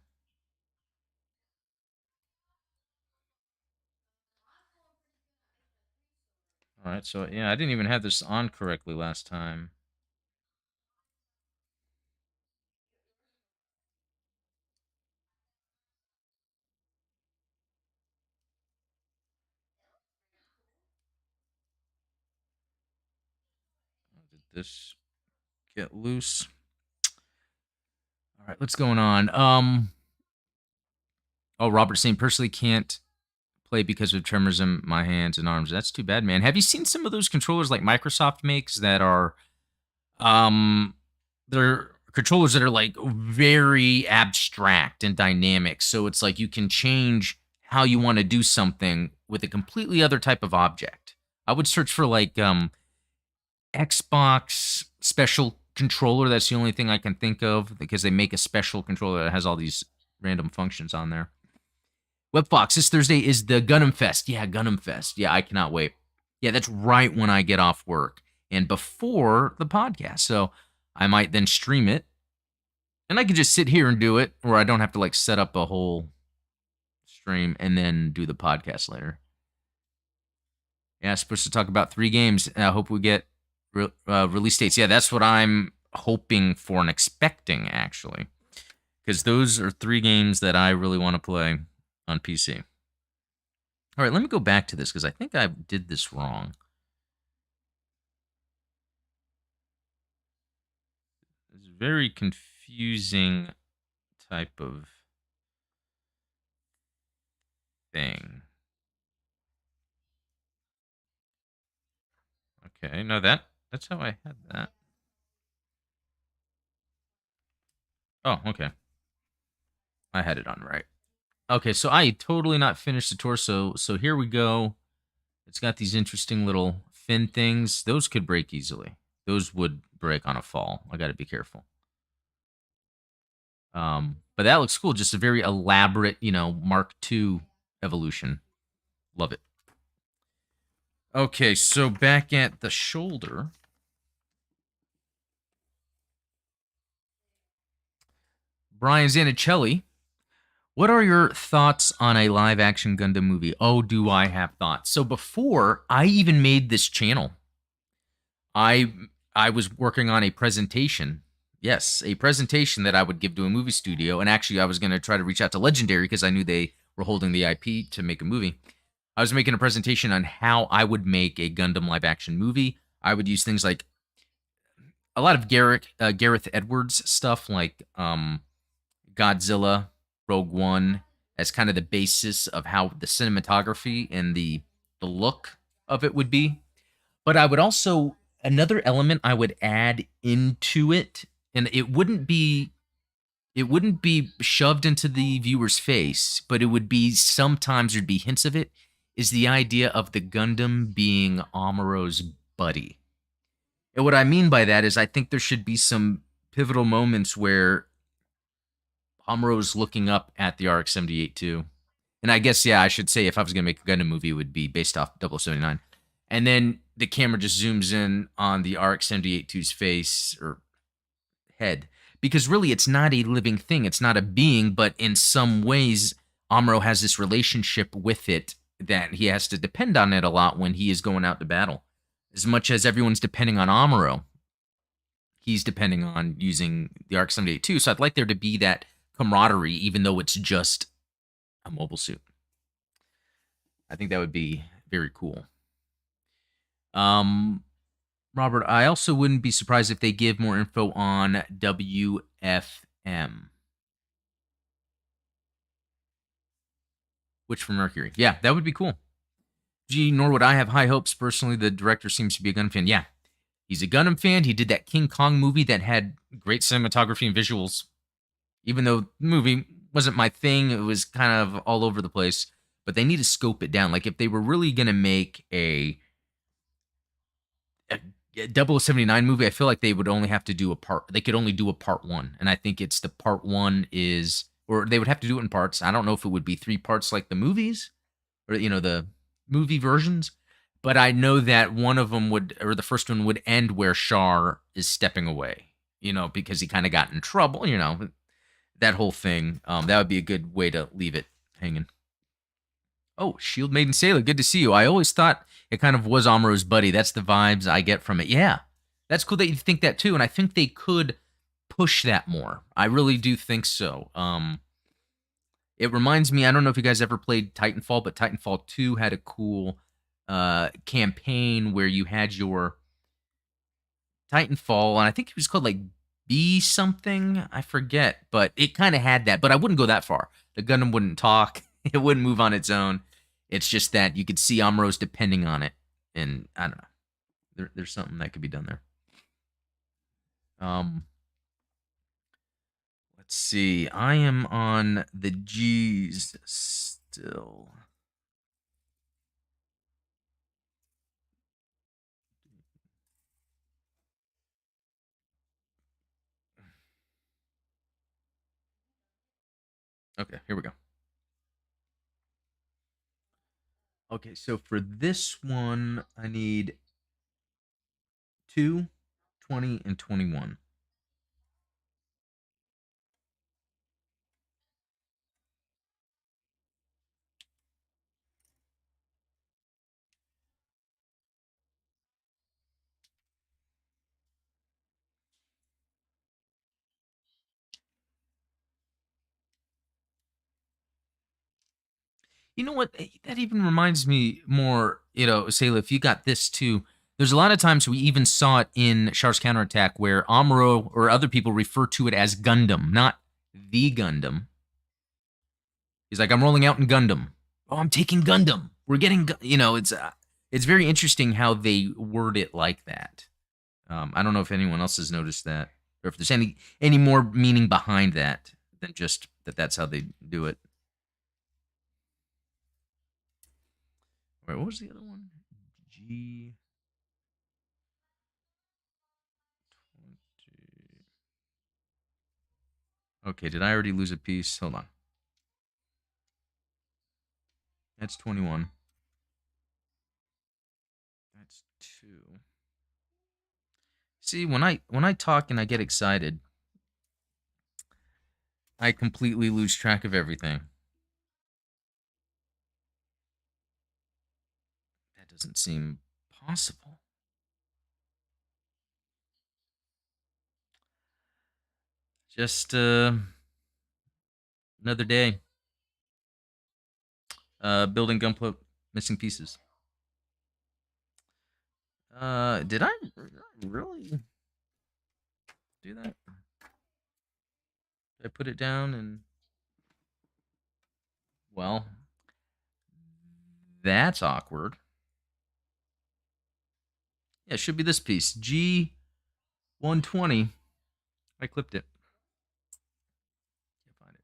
All right, so yeah, I didn't even have this on correctly last time. Did this get loose? All right, what's going on? Oh, Robert saying personally can't play because of tremors in my hands and arms. That's too bad, man. Have you seen some of those controllers like Microsoft makes that are they're controllers that are like very abstract and dynamic. So it's like you can change how you want to do something with a completely other type of object. I would search for like Xbox special controller. That's the only thing I can think of because they make a special controller that has all these random functions on there. Webfox, this Thursday is the Gundam Fest. Yeah, Gundam Fest. Yeah, I cannot wait. Yeah, that's right when I get off work and before the podcast. So I might then stream it. And I can just sit here and do it, or I don't have to like set up a whole stream and then do the podcast later. Yeah, supposed to talk about 3 games. I hope we get release dates. Yeah, that's what I'm hoping for and expecting, actually. Because those are 3 games that I really want to play on PC. All right, let me go back to this because I think I did this wrong. It's a very confusing type of thing. Okay, no, that's how I had that. Oh, okay. I had it on right. Okay, so I totally not finished the torso. So here we go. It's got these interesting little fin things. Those could break easily. Those would break on a fall. I got to be careful. But that looks cool. Just a very elaborate, Mark II evolution. Love it. Okay, so back at the shoulder. Brian Zanichelli, what are your thoughts on a live action Gundam movie? Oh, do I have thoughts? So before I even made this channel, I I was working on a presentation. Yes, a presentation that I would give to a movie studio. And actually, I was going to try to reach out to Legendary because I knew they were holding the IP to make a movie. I was making a presentation on how I would make a Gundam live action movie. I would use things like a lot of Gareth Edwards stuff, like Godzilla, Rogue One, as kind of the basis of how the cinematography and the look of it would be. But I would also another element I would add into it, and it wouldn't be shoved into the viewer's face, but it would be sometimes there'd be hints of it, is the idea of the Gundam being Amuro's buddy. And what I mean by that is I think there should be some pivotal moments where Amuro's looking up at the RX-78 too. And I guess, yeah, I should say if I was going to make a Gundam movie, it would be based off 0079. And then the camera just zooms in on the RX-78-2's face or head. Because really, it's not a living thing. It's not a being, but in some ways, Amuro has this relationship with it that he has to depend on it a lot when he is going out to battle. As much as everyone's depending on Amuro, he's depending on using the RX-78 too. So I'd like there to be that camaraderie, even though it's just a mobile suit. I think that would be very cool. Robert, I also wouldn't be surprised if they give more info on WFM. Which for Mercury. Yeah, that would be cool. Gee, nor would I have high hopes. Personally, the director seems to be a Gundam fan. Yeah, he's a Gundam fan. He did that King Kong movie that had great cinematography and visuals. Even though the movie wasn't my thing, it was kind of all over the place. But they need to scope it down. Like if they were really going to make a 0079 movie, I feel like they would only have to do a part. They could only do a part 1, and I think it's the part 1 is, or they would have to do it in parts. I don't know if it would be 3 parts like the movies, or the movie versions. But I know that one of them would, or the first one would end where Char is stepping away. Because he kind of got in trouble. That whole thing. That would be a good way to leave it hanging. Oh, Shield Maiden Sailor, good to see you. I always thought it kind of was Amuro's buddy. That's the vibes I get from it. Yeah, that's cool that you think that too, and I think they could push that more. I really do think so. It reminds me, I don't know if you guys ever played Titanfall, but Titanfall 2 had a cool campaign where you had your Titanfall, and I think it was called like B something. I forget, but it kind of had that. But I wouldn't go that far. The Gundam wouldn't talk. It wouldn't move on its own. It's just that you could see Amuro's depending on it, and I don't know. There's something that could be done there. Let's see. I am on the G's still. Okay, here we go. Okay, so for this one, I need 2, 20, and 21. You know what? That even reminds me more, Sayla, if you got this too, there's a lot of times we even saw it in Char's Counterattack where Amuro or other people refer to it as Gundam, not the Gundam. He's like, I'm rolling out in Gundam. Oh, I'm taking Gundam. We're getting, it's very interesting how they word it like that. I don't know if anyone else has noticed that, or if there's any more meaning behind that than just that's how they do it. Wait, what was the other one? G. Okay, did I already lose a piece? Hold on. That's 21. That's 2. See, when I talk and I get excited, I completely lose track of everything. That doesn't seem possible. Just another day. Building Gunpla missing pieces. Did I really do that? Did I put it down and well, that's awkward. Yeah, it should be this piece. G120. I clipped it. Can't find it.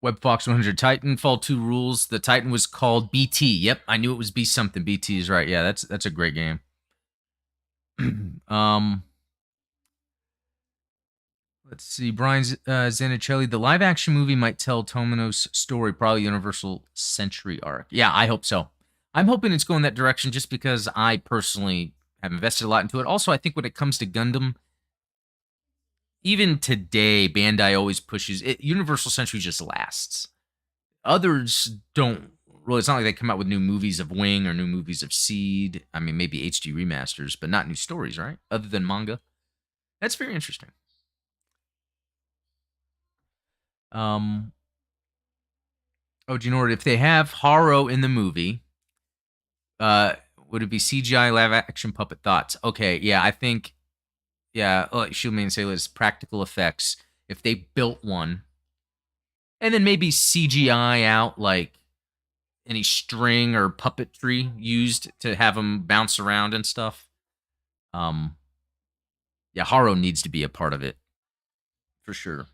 WebFox 100 Titanfall 2 rules. The Titan was called BT. Yep, I knew it was B something. BT is right. Yeah, that's a great game. um, let's see. Brian Zanichelli. The live action movie might tell Tomino's story, probably Universal Century arc. Yeah, I hope so. I'm hoping it's going that direction just because I personally have invested a lot into it. Also, I think when it comes to Gundam, even today, Bandai always pushes it. Universal Century just lasts. Others don't really. It's not like they come out with new movies of Wing or new movies of Seed. I mean, maybe HD remasters, but not new stories, right? Other than manga. That's very interesting. Um. Oh, do you know what? If they have Haro in the movie, uh, would it be CGI live action puppet thoughts? Okay, yeah, I think, yeah, like Shumi and Sailor's practical effects. If they built one, and then maybe CGI out like any string or puppetry used to have them bounce around and stuff. Um, yeah, Haro needs to be a part of it for sure.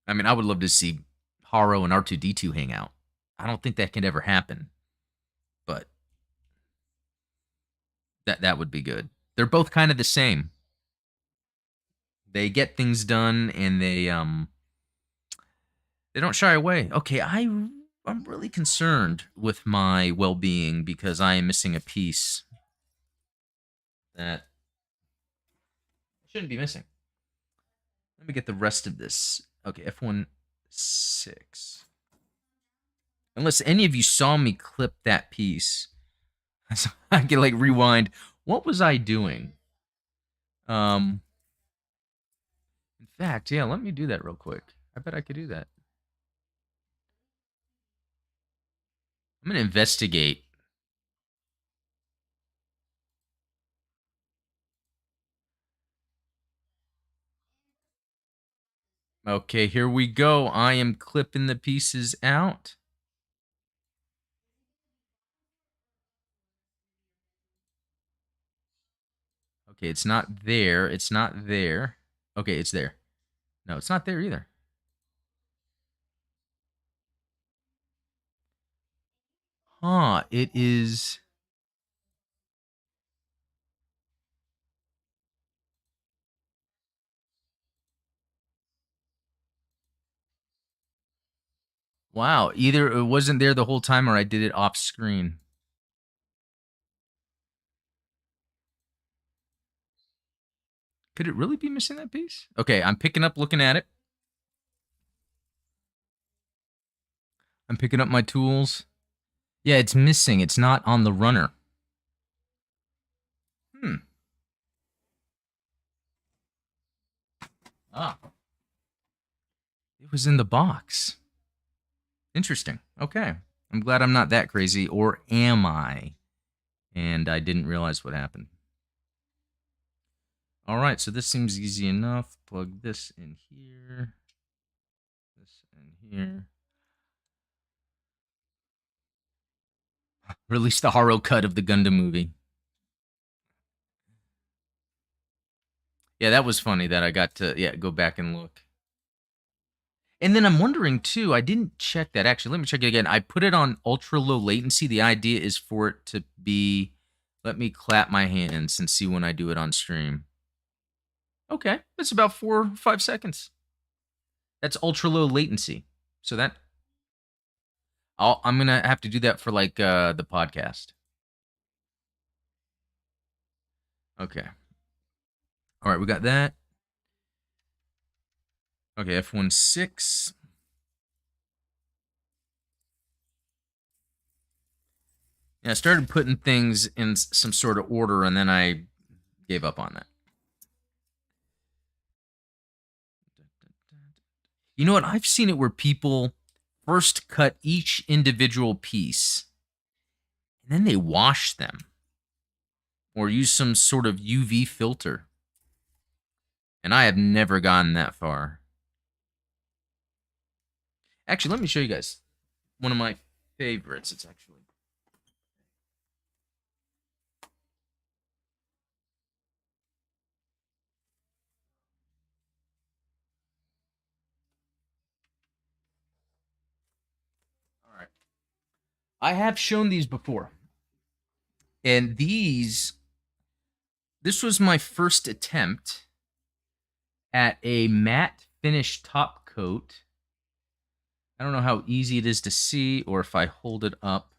I mean, I would love to see Haro and R2D2 hang out. I don't think that can ever happen, but that would be good. They're both kind of the same. They get things done and they don't shy away. Okay, I'm really concerned with my well-being because I am missing a piece that I shouldn't be missing. Let me get the rest of this. Okay, F16. Unless any of you saw me clip that piece, so I can like rewind. What was I doing? Um, in fact, yeah, let me do that real quick. I bet I could do that. I'm gonna investigate. Okay, here we go. I am clipping the pieces out. Okay, it's not there. It's not there. Okay, it's there. No, it's not there either. Huh, it is. Wow. Either it wasn't there the whole time or I did it off screen. Could it really be missing that piece? Okay, I'm picking up, looking at it. I'm picking up my tools. Yeah, it's missing. It's not on the runner. Hmm. Ah. It was in the box. Interesting. Okay. I'm glad I'm not that crazy, or am I? And I didn't realize what happened. All right, so this seems easy enough. Plug this in here. This in here. Release the Haro cut of the Gundam movie. Yeah, that was funny that I got to go back and look. And then I'm wondering too, I didn't check that actually. Let me check it again. I put it on ultra low latency. The idea is for it to be, let me clap my hands and see when I do it on stream. Okay, that's about 4 or 5 seconds. That's ultra low latency. So that I'm gonna have to do that for like the podcast. Okay. All right, we got that. Okay, F16. Yeah, I started putting things in some sort of order, and then I gave up on that. You know what? I've seen it where people first cut each individual piece, and then they wash them or use some sort of UV filter. And I have never gotten that far. Actually, let me show you guys one of my favorites. It's actually. All right. I have shown these before. And this was my first attempt at a matte finish top coat. I don't know how easy it is to see, or if I hold it up.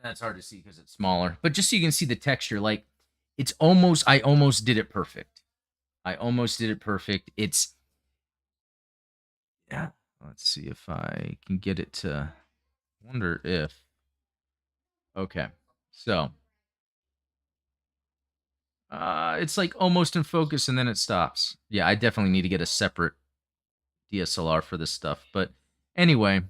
That's hard to see because it's smaller. But just so you can see the texture, like I almost did it perfect. I almost did it perfect. It's, yeah. Let's see if I can get it to, wonder if, okay. So, it's like almost in focus and then it stops. Yeah, I definitely need to get a separate DSLR for this stuff. But anyway,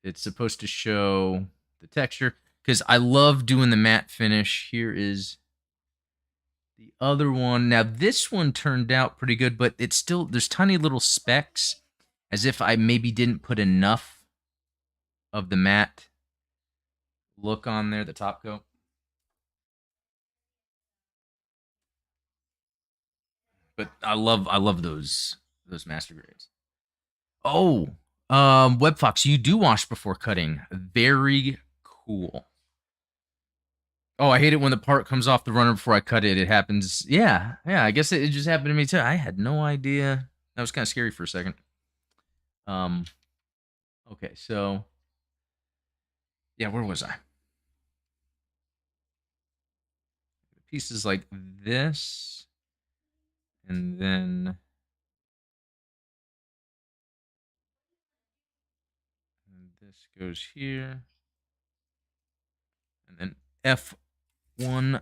it's supposed to show the texture because I love doing the matte finish. Here is the other one. Now, this one turned out pretty good, but it's still, there's tiny little specks as if I maybe didn't put enough of the matte look on there, the top coat. But I love those master grades. Oh, WebFox, you do wash before cutting. Very cool. Oh, I hate it when the part comes off the runner before I cut it. It happens. Yeah, yeah. I guess it just happened to me too. I had no idea. That was kind of scary for a second. Um. Okay, so yeah, where was I? Pieces like this, and then this goes here, and then F15.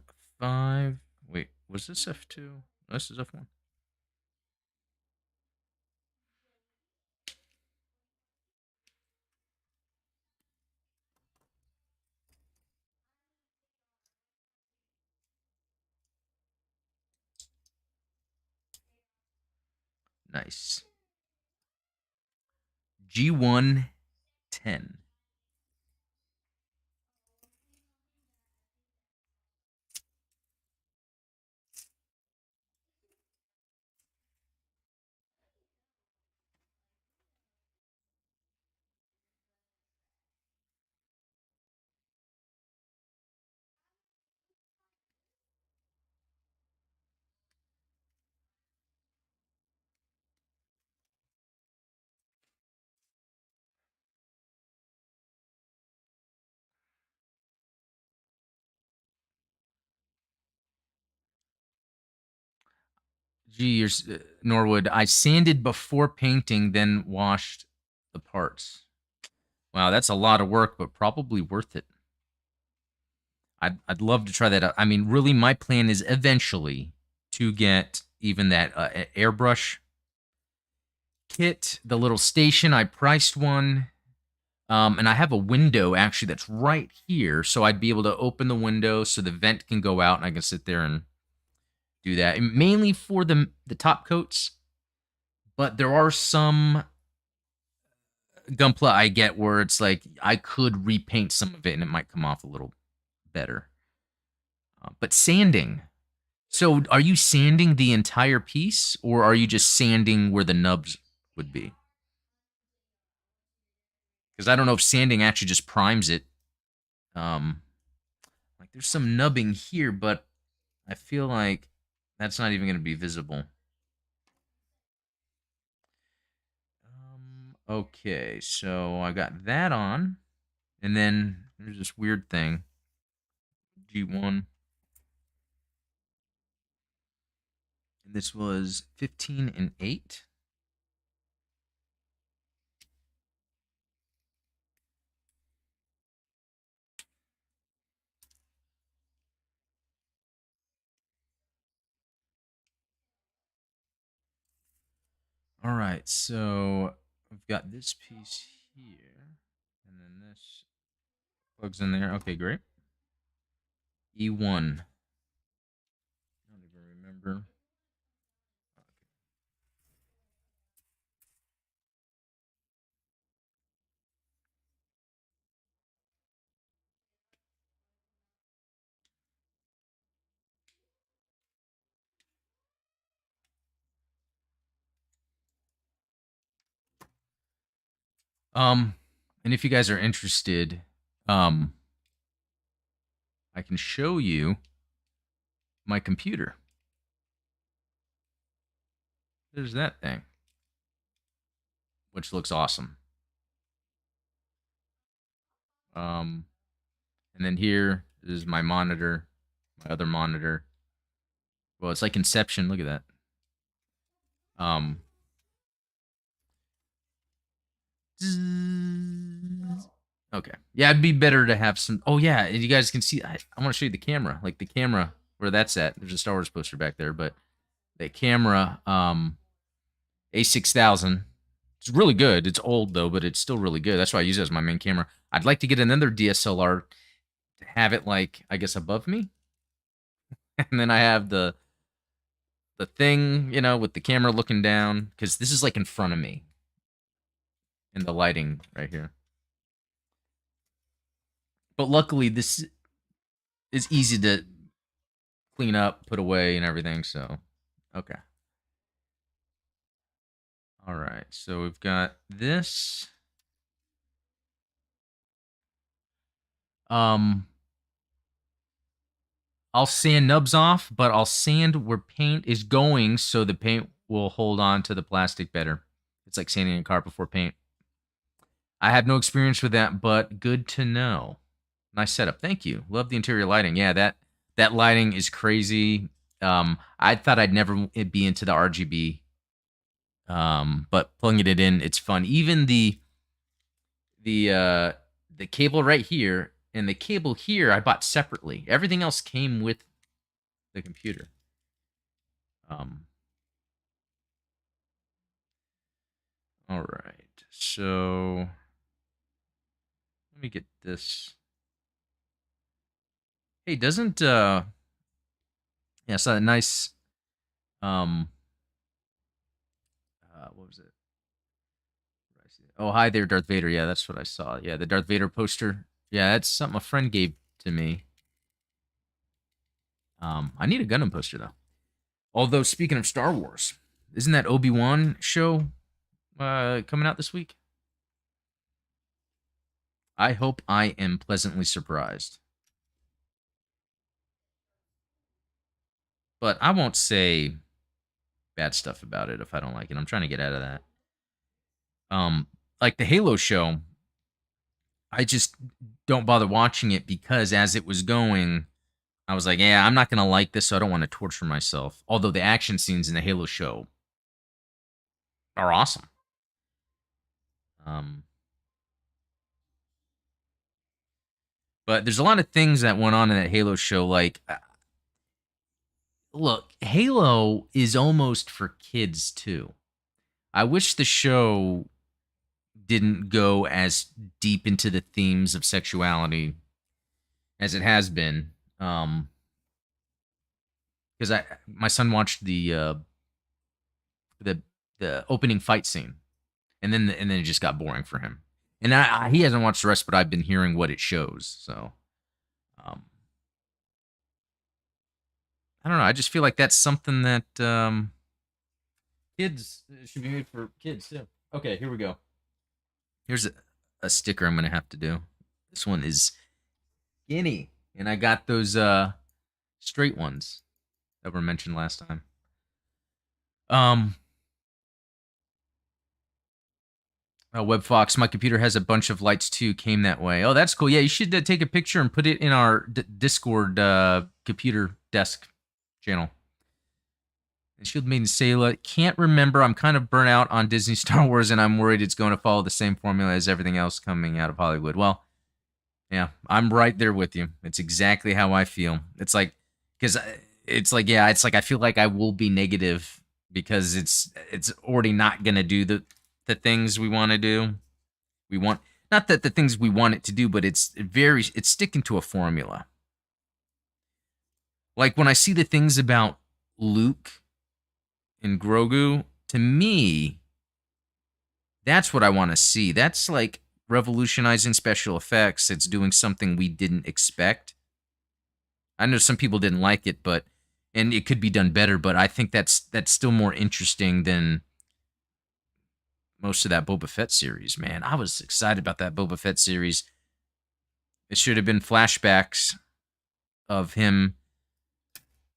Wait, was this F2? This is F1. Nice. G110. Gee, Norwood. I sanded before painting, then washed the parts. Wow, that's a lot of work, but probably worth it. I'd love to try that out. I mean, really, my plan is eventually to get even that airbrush kit, the little station. I priced one. And I have a window actually that's right here, so I'd be able to open the window so the vent can go out, and I can sit there and do that. And mainly for the top coats, but there are some Gunpla I get where it's like I could repaint some of it, and it might come off a little better. But sanding. So, are you sanding the entire piece, or are you just sanding where the nubs would be? Because I don't know if sanding actually just primes it. Like there's some nubbing here, but I feel like that's not even going to be visible. Okay, so I got that on, and then there's this weird thing. G1. And this was 15 and 8. All right, so I've got this piece here, and then this plugs in there. Okay, great. E1. I don't even remember. And if you guys are interested, I can show you my computer. There's that thing, which looks awesome. And then here is my monitor, my other monitor. Well, it's like Inception. Look at that. Okay. Yeah, it'd be better to have some. Oh yeah, you guys can see. I want to show you the camera, like the camera where that's at. There's a Star Wars poster back there, but the camera, A6000. It's really good. It's old though, but it's still really good. That's why I use it as my main camera. I'd like to get another DSLR to have it like I guess above me, and then I have the thing, with the camera looking down, because this is like in front of me, and the lighting right here. But luckily, this is easy to clean up, put away, and everything. So, okay. All right. So we've got this. I'll sand nubs off, but I'll sand where paint is going so the paint will hold on to the plastic better. It's like sanding a car before paint. I have no experience with that, but good to know. Nice setup. Thank you. Love the interior lighting. Yeah, that lighting is crazy. I thought I'd never be into the RGB. But plugging it in, it's fun. Even the cable right here and the cable here I bought separately. Everything else came with the computer. All right. So let me get this. Hey, doesn't yeah, it's a nice what was it? Oh, hi there, Darth Vader. Yeah, that's what I saw. Yeah, the Darth Vader poster. Yeah, that's something a friend gave to me. I need a Gundam poster though. Although speaking of Star Wars, isn't that Obi-Wan show coming out this week? I hope I am pleasantly surprised. But I won't say bad stuff about it if I don't like it. I'm trying to get out of that. Like the Halo show, I just don't bother watching it because as it was going, I was like, yeah, I'm not gonna like this, so I don't want to torture myself. Although the action scenes in the Halo show are awesome. Um, but there's a lot of things that went on in that Halo show. Like, look, Halo is almost for kids too. I wish the show didn't go as deep into the themes of sexuality as it has been. Because my son watched the the opening fight scene, and then it just got boring for him. And he hasn't watched the rest, but I've been hearing what it shows. So um, I don't know. I just feel like that's something that kids should be made for kids too. Okay, here we go. Here's a sticker I'm gonna have to do. This one is skinny, and I got those straight ones that were mentioned last time. WebFox, my computer has a bunch of lights too. Came that way. Oh, that's cool. Yeah, you should take a picture and put it in our Discord computer desk channel. And Shield Maiden Sayla, can't remember. I'm kind of burnt out on Disney Star Wars, and I'm worried it's going to follow the same formula as everything else coming out of Hollywood. Well, yeah, I'm right there with you. It's exactly how I feel. It's like, because it's like, yeah, it's like I feel like I will be negative because it's already not going to do the things we want to do. We want, not that the things we want it to do, but it's sticking to a formula. Like when I see the things about Luke and Grogu, to me, that's what I want to see. That's like revolutionizing special effects. It's doing something we didn't expect. I know some people didn't like it, and it could be done better, but I think that's still more interesting than most of that Boba Fett series, man. I was excited about that Boba Fett series. It should have been flashbacks of him,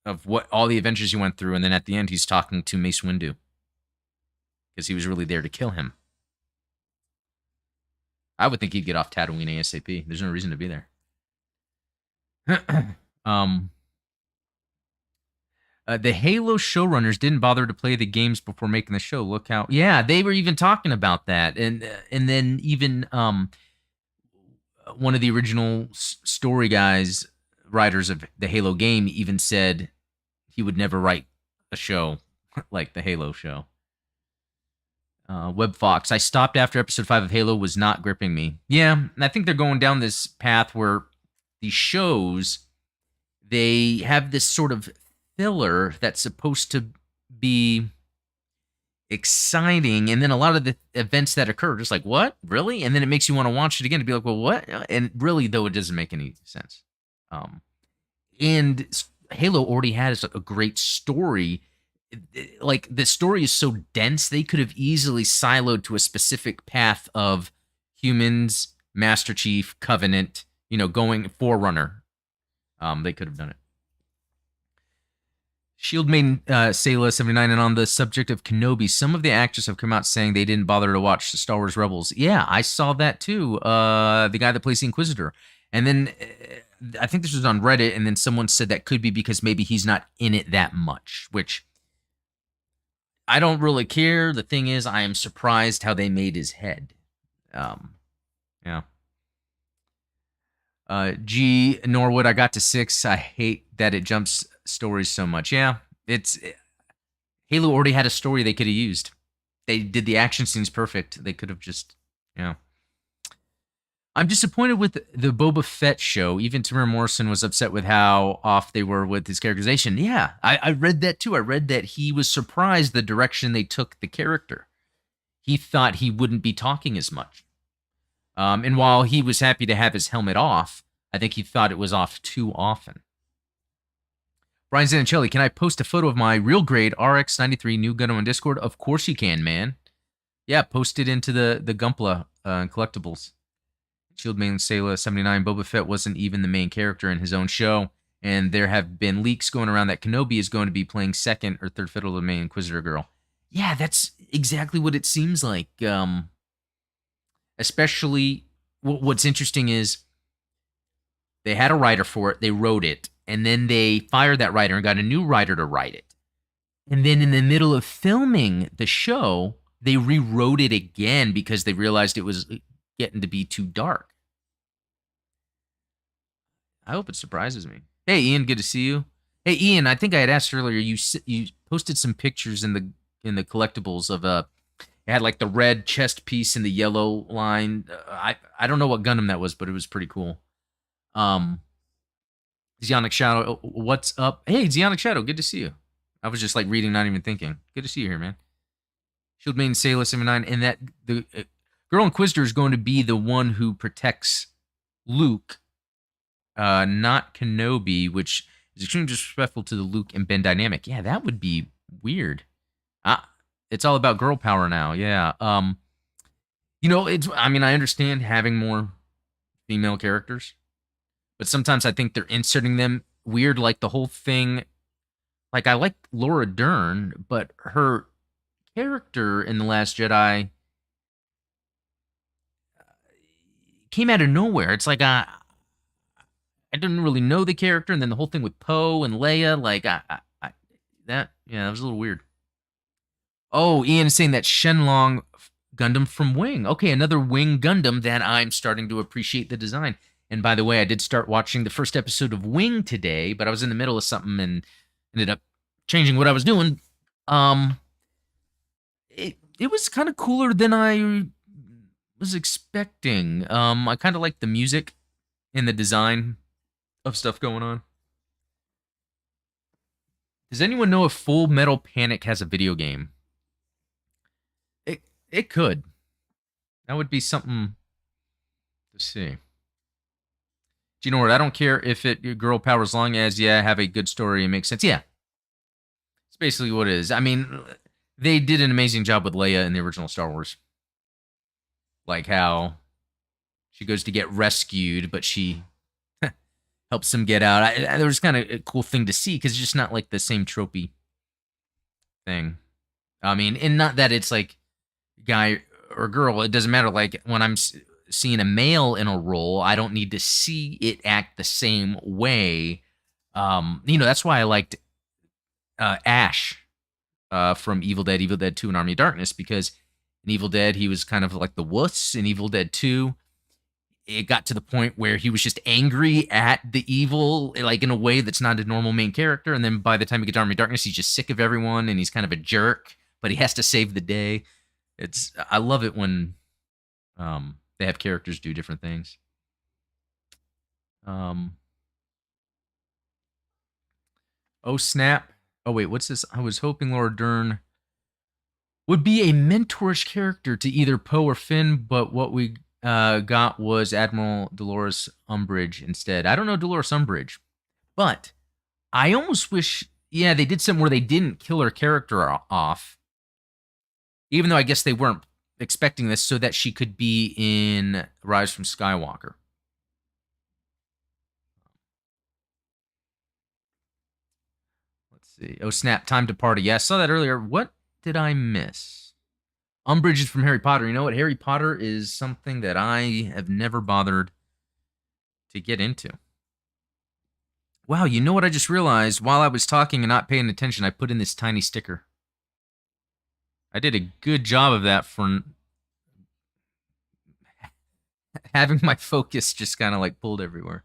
of what all the adventures he went through, and then at the end he's talking to Mace Windu because he was really there to kill him. I would think he'd get off Tatooine ASAP. There's no reason to be there. The Halo showrunners didn't bother to play the games before making the show. Look how, yeah, they were even talking about that, and then even one of the original story guys, writers of the Halo game, even said he would never write a show like the Halo show. WebFox, I stopped after episode 5 of Halo was not gripping me. Yeah, and I think they're going down this path where these shows, they have this sort of filler that's supposed to be exciting, and then a lot of the events that occur just like, what, really? And then it makes you want to watch it again to be like, well, what? And really, though, it doesn't make any sense. And Halo already has a great story. Like, the story is so dense, they could have easily siloed to a specific path of humans, Master Chief, Covenant, going Forerunner. They could have done it. Shield Maiden Sayla 79, and on the subject of Kenobi, some of the actors have come out saying they didn't bother to watch the Star Wars Rebels. Yeah, I saw that too. The guy that plays the Inquisitor. And then I think this was on Reddit, and then someone said that could be because maybe he's not in it that much, which I don't really care. The thing is, I am surprised how they made his head. Yeah. G Norwood, I got to 6. I hate that it jumps stories so much. Yeah, Halo already had a story they could have used. They did the action scenes perfect. They could have just, I'm disappointed with the Boba Fett show. Even Tamara Morrison was upset with how off they were with his characterization. Yeah, I read that too. I read that he was surprised the direction they took the character. He thought he wouldn't be talking as much. And while he was happy to have his helmet off, I think he thought it was off too often. Brian Zanichelli, can I post a photo of my real grade RX-93 new Gundam on Discord? Of course you can, man. Yeah, post it into the Gunpla collectibles. Shield Main Sayla 79, Boba Fett wasn't even the main character in his own show, and there have been leaks going around that Kenobi is going to be playing second or third fiddle to the main Inquisitor girl. Yeah, that's exactly what it seems like. Especially, what's interesting is they had a writer for it, they wrote it, and then they fired that writer and got a new writer to write it. And then in the middle of filming the show, they rewrote it again because they realized it was getting to be too dark. I hope it surprises me. Hey, Ian, good to see you. Hey, Ian, I think I had asked earlier. You posted some pictures in the collectibles of it had like the red chest piece and the yellow line. I don't know what Gundam that was, but it was pretty cool. Zionic Shadow, what's up? Hey, Zionic Shadow, good to see you. I was just like reading, not even thinking. Good to see you here, man. Shield Maiden Sailor 79, and that the Girl Inquisitor is going to be the one who protects Luke, not Kenobi, which is extremely disrespectful to the Luke and Ben dynamic. Yeah, that would be weird. It's all about girl power now. Yeah. I mean, I understand having more female characters, but sometimes I think they're inserting them weird, like the whole thing. Like, I like Laura Dern, but her character in The Last Jedi came out of nowhere. It's like I didn't really know the character, and then the whole thing with Poe and Leia, like that was a little weird. Oh, Ian is saying that Shenlong Gundam from Wing. Okay, another Wing Gundam that I'm starting to appreciate the design. And by the way, I did start watching the first episode of Wing today, but I was in the middle of something and ended up changing what I was doing. It was kind of cooler than I was expecting. I kind of like the music and the design of stuff going on. Does anyone know if Full Metal Panic has a video game? It could. That would be something to see. Do you know what? I don't care if it girl power as long as have a good story and makes sense. Yeah, it's basically what it is. I mean, they did an amazing job with Leia in the original Star Wars. Like how she goes to get rescued, but she helps him get out. There was kind of a cool thing to see because it's just not like the same tropey thing. I mean, and not that it's like guy or girl. It doesn't matter. Like when I'm seeing a male in a role, I don't need to see it act the same way. That's why I liked Ash from Evil Dead 2 and Army of Darkness, because in Evil Dead, he was kind of like the wuss. In Evil Dead 2, it got to the point where he was just angry at the evil, like in a way that's not a normal main character. And then by the time he gets to Army of Darkness, he's just sick of everyone and he's kind of a jerk, but he has to save the day. I love it when they have characters do different things. Oh snap. Oh wait, what's this? I was hoping Laura Dern would be a mentorish character to either Poe or Finn, but what we got was Admiral Dolores Umbridge instead. I don't know Dolores Umbridge, but I almost wish, they did something where they didn't kill her character off, even though I guess they weren't expecting this, so that she could be in Rise from Skywalker. Let's see. Oh, snap. Time to party. Yeah, I saw that earlier. What did I miss? Umbridge is from Harry Potter. You know what? Harry Potter is something that I have never bothered to get into. Wow, you know what I just realized? While I was talking and not paying attention, I put in this tiny sticker. I did a good job of that for having my focus just kind of like pulled everywhere.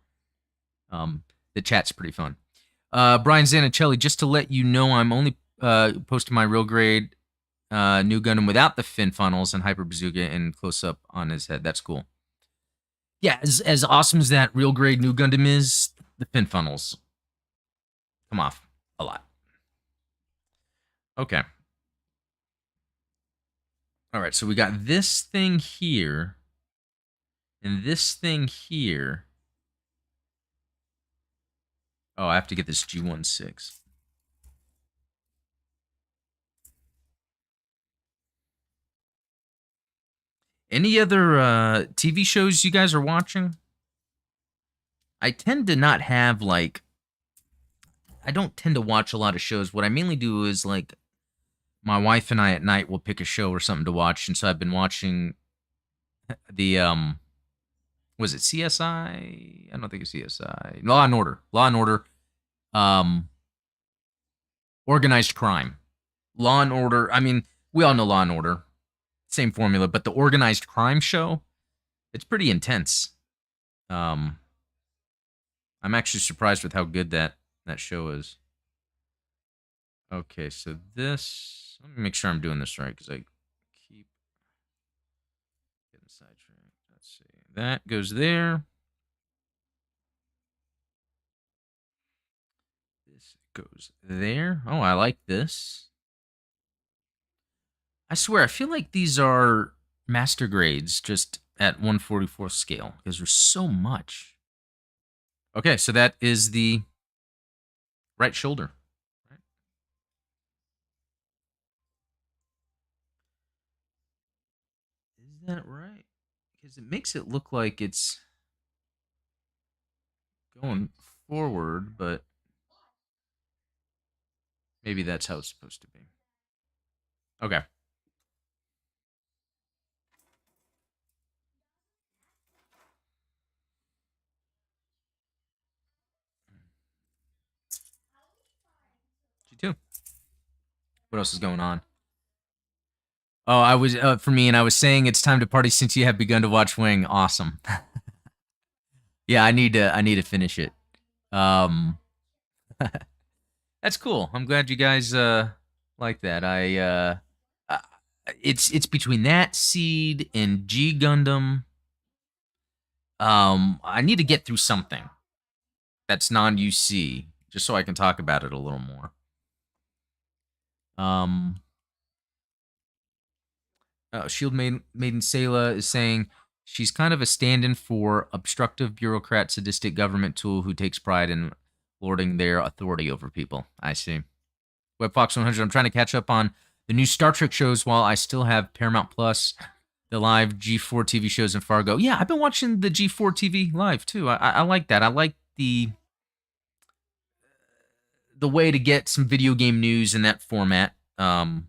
The chat's pretty fun. Brian Zanichelli, just to let you know, I'm only posting my real grade new Gundam without the fin funnels and Hyper Bazooka and close up on his head. That's cool. Yeah, as awesome as that real grade new Gundam is, the fin funnels come off a lot. Okay. All right, so we got this thing here and this thing here. Oh, I have to get this G16. Any other TV shows you guys are watching? I tend to not have, like, I don't tend to watch a lot of shows. What I mainly do is, like, my wife and I at night will pick a show or something to watch. And so I've been watching the, was it CSI? I don't think it's CSI. Law and Order. Law and Order Um, organized crime, Law and Order. I mean, we all know Law and Order, same formula, but the organized crime show, it's pretty intense. Um, I'm actually surprised with how good that show is. Okay, so this. Let me make sure I'm doing this right because I keep getting sidetracked. Let's see. That goes there. This goes there. Oh, I like this. I swear, I feel like these are master grades just at 1/44th scale because there's so much. Okay, so that is the right shoulder. Is that right? Because it makes it look like it's going forward, but maybe that's how it's supposed to be. Okay. G2. What else is going on? Oh, I was for me, and I was saying it's time to party since you have begun to watch Wing. Awesome. Yeah, I need to finish it. Um, that's cool. I'm glad you guys like that. Uh it's between that Seed and G Gundam. I need to get through something that's non UC just so I can talk about it a little more. Um, Shield Maiden Sayla is saying she's kind of a stand-in for obstructive bureaucrat, sadistic government tool who takes pride in lording their authority over people. I see. WebFox 100. I'm trying to catch up on the new Star Trek shows while I still have Paramount Plus, the live G4 TV shows, and Fargo. Yeah, I've been watching the G4 TV live too. I like that. I like the way to get some video game news in that format. Kind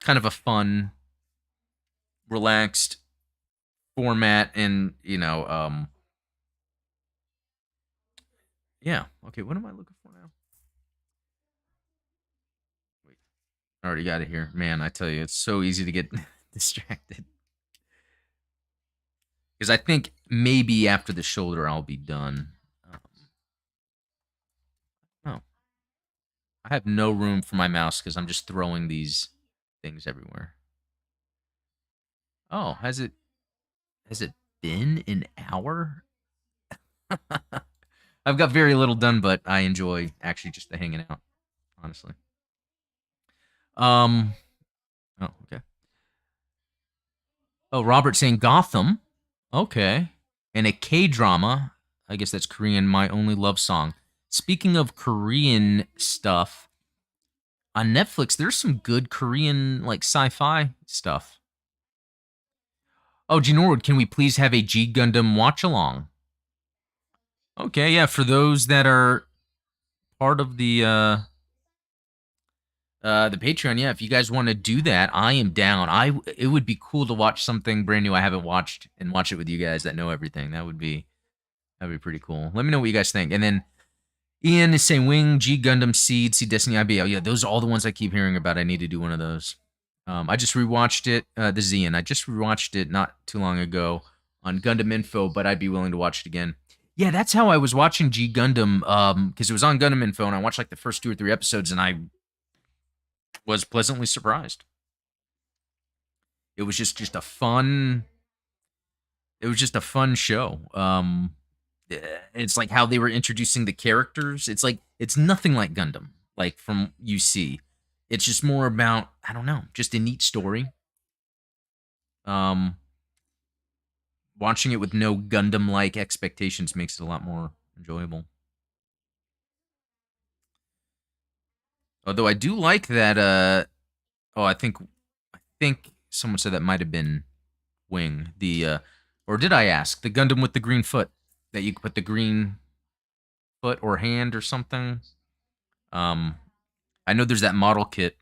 of a fun, relaxed format, and yeah. Okay, what am I looking for now? Wait, I already got it here. Man, I tell you, it's so easy to get distracted. Because I think maybe after the shoulder I'll be done. Oh, I have no room for my mouse because I'm just throwing these things everywhere. Oh, has it been an hour? I've got very little done, but I enjoy actually just the hanging out, honestly. Um. Oh, okay. Oh, Robert saying Gotham. Okay. And a K drama. I guess that's Korean. My only love song. Speaking of Korean stuff, on Netflix, there's some good Korean like sci-fi stuff. Oh, G Norwood, can we please have a G Gundam watch along? Okay, yeah, for those that are part of the Patreon, yeah, if you guys want to do that, I am down. It would be cool to watch something brand new I haven't watched and watch it with you guys that know everything. That'd be pretty cool. Let me know what you guys think. And then Ian is saying Wing, G Gundam, Seed, Seed Destiny, IBL. Yeah, those are all the ones I keep hearing about. I need to do one of those. I just rewatched it, the Xian. I just rewatched it not too long ago on Gundam Info, but I'd be willing to watch it again. Yeah, that's how I was watching G Gundam, because it was on Gundam Info, and I watched like the first 2 or 3 episodes, and I was pleasantly surprised. It was just a fun. It was just a fun show. It's like how they were introducing the characters. It's like it's nothing like Gundam, like from UC. It's just more about I don't know, just a neat story. Um, Watching it with no Gundam-like expectations makes it a lot more enjoyable. Although I do like that. Oh, I think someone said that might have been Wing. Or did I ask the Gundam with the green foot that you could put the green foot or hand or something? Um, I know there's that model kit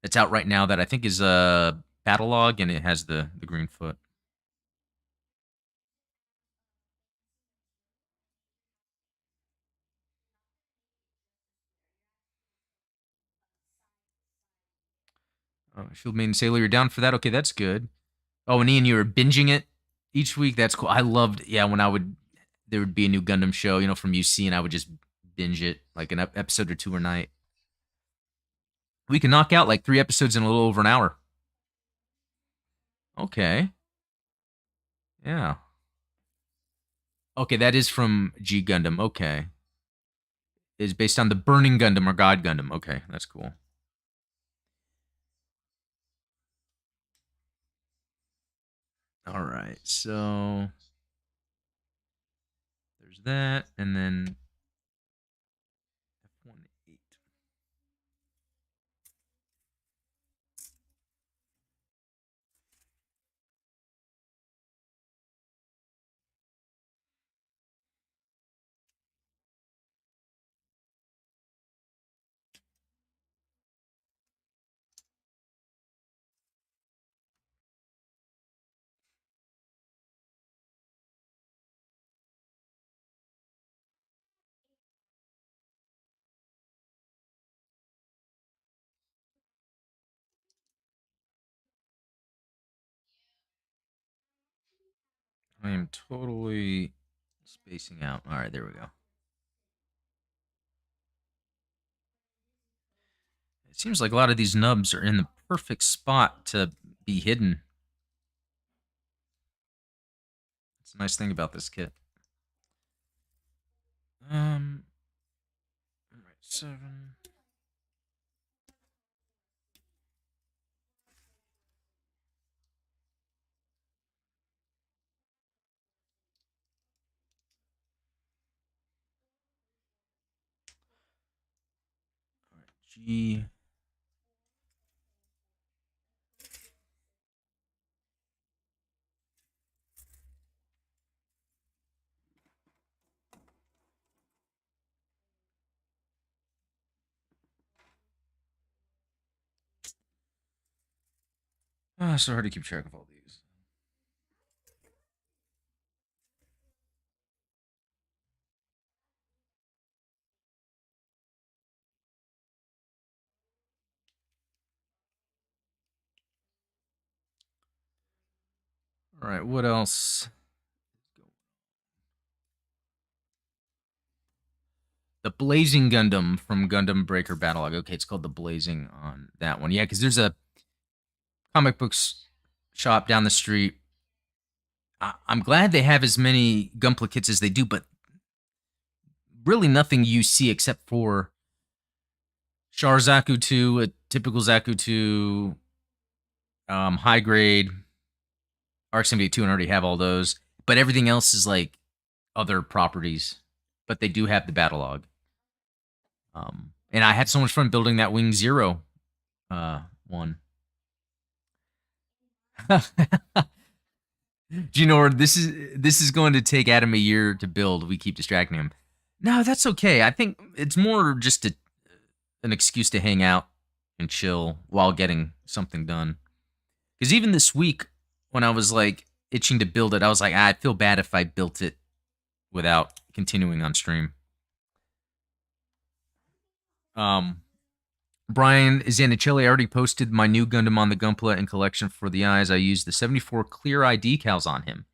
that's out right now that I think is a battle log, and it has the green foot. Shield Maiden Sailor, you're down for that? Okay, that's good. Oh, and Ian, you were binging it each week. That's cool. I loved, yeah, when there would be a new Gundam show, from UC, and I would just binge it like an episode or two a night. We can knock out like 3 episodes in a little over an hour. Okay. Yeah. Okay, that is from G Gundam. Okay. Is based on the Burning Gundam or God Gundam. Okay, that's cool. All right, so there's that, and then F18. I am totally spacing out. All right, there we go. It seems like a lot of these nubs are in the perfect spot to be hidden. That's a nice thing about this kit. All right, 7. All right, G. So hard to keep track of all these. All right, what else? The Blazing Gundam from Gundam Breaker Battlelog. Okay, it's called the Blazing on that one. Yeah, because there's a comic books shop down the street. I'm glad they have as many Gunpla kits as they do, but really nothing you see except for Char Zaku 2, a typical Zaku 2, high grade, RX-78 and I already have all those. But everything else is like other properties. But they do have the battle log. And I had so much fun building that Wing Zero one. Ginor, this is going to take Adam a year to build. We keep distracting him. No, that's okay. I think it's more just an excuse to hang out and chill while getting something done. Because even this week, when I was like itching to build it, I was like, I feel bad if I built it without continuing on stream. Brian Zanichelli, I already posted my new Gundam on the Gunpla in collection for the eyes. I used the 74 clear eye decals on him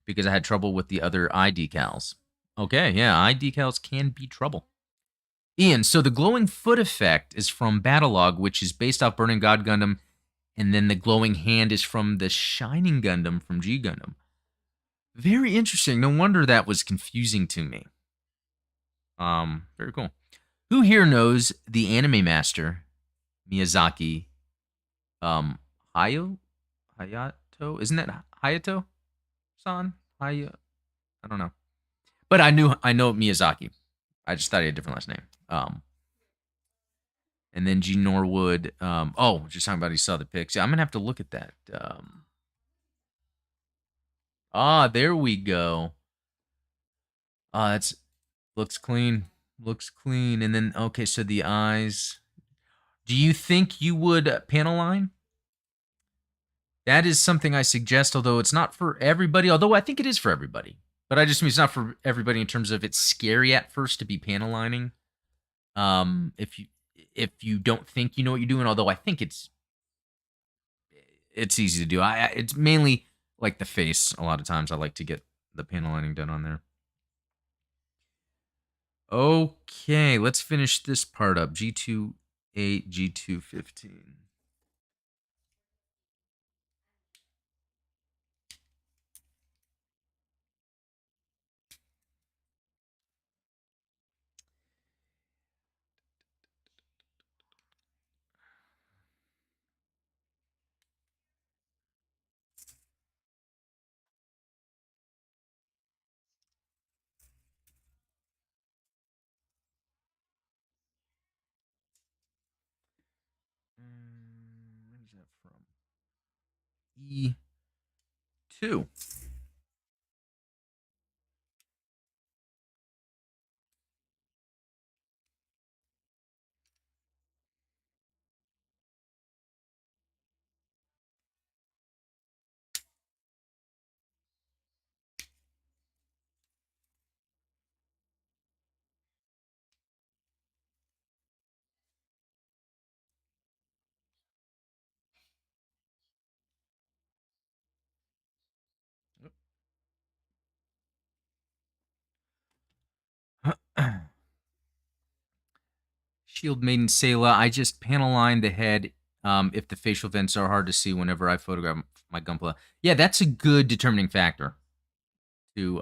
because I had trouble with the other eye decals. Okay, yeah, eye decals can be trouble. Ian, so the glowing foot effect is from Battlelog, which is based off Burning God Gundam, and then the glowing hand is from the Shining Gundam from G Gundam. Very interesting. No wonder that was confusing to me. Very cool. Who here knows the anime master, Miyazaki, Hayato? Isn't that Hayato-san? I don't know. But I know Miyazaki. I just thought he had a different last name. And then G Norwood. Just talking about he saw the pics. Yeah, I'm gonna have to look at that. There we go. That's looks clean. Looks clean. And then okay, so the eyes. Do you think you would panel line? That is something I suggest, although it's not for everybody. Although I think it is for everybody. But I just mean it's not for everybody in terms of it's scary at first to be panel lining. If you don't think you know what you're doing, although I think it's it's easy to do. It's mainly like the face. A lot of times I like to get the panel lining done on there. Okay, let's finish this part up. G2-8, G2-15. Where's that from? E2. Shield Maiden Sayla. I just panel line the head if the facial vents are hard to see whenever I photograph my Gunpla. Yeah, that's a good determining factor. To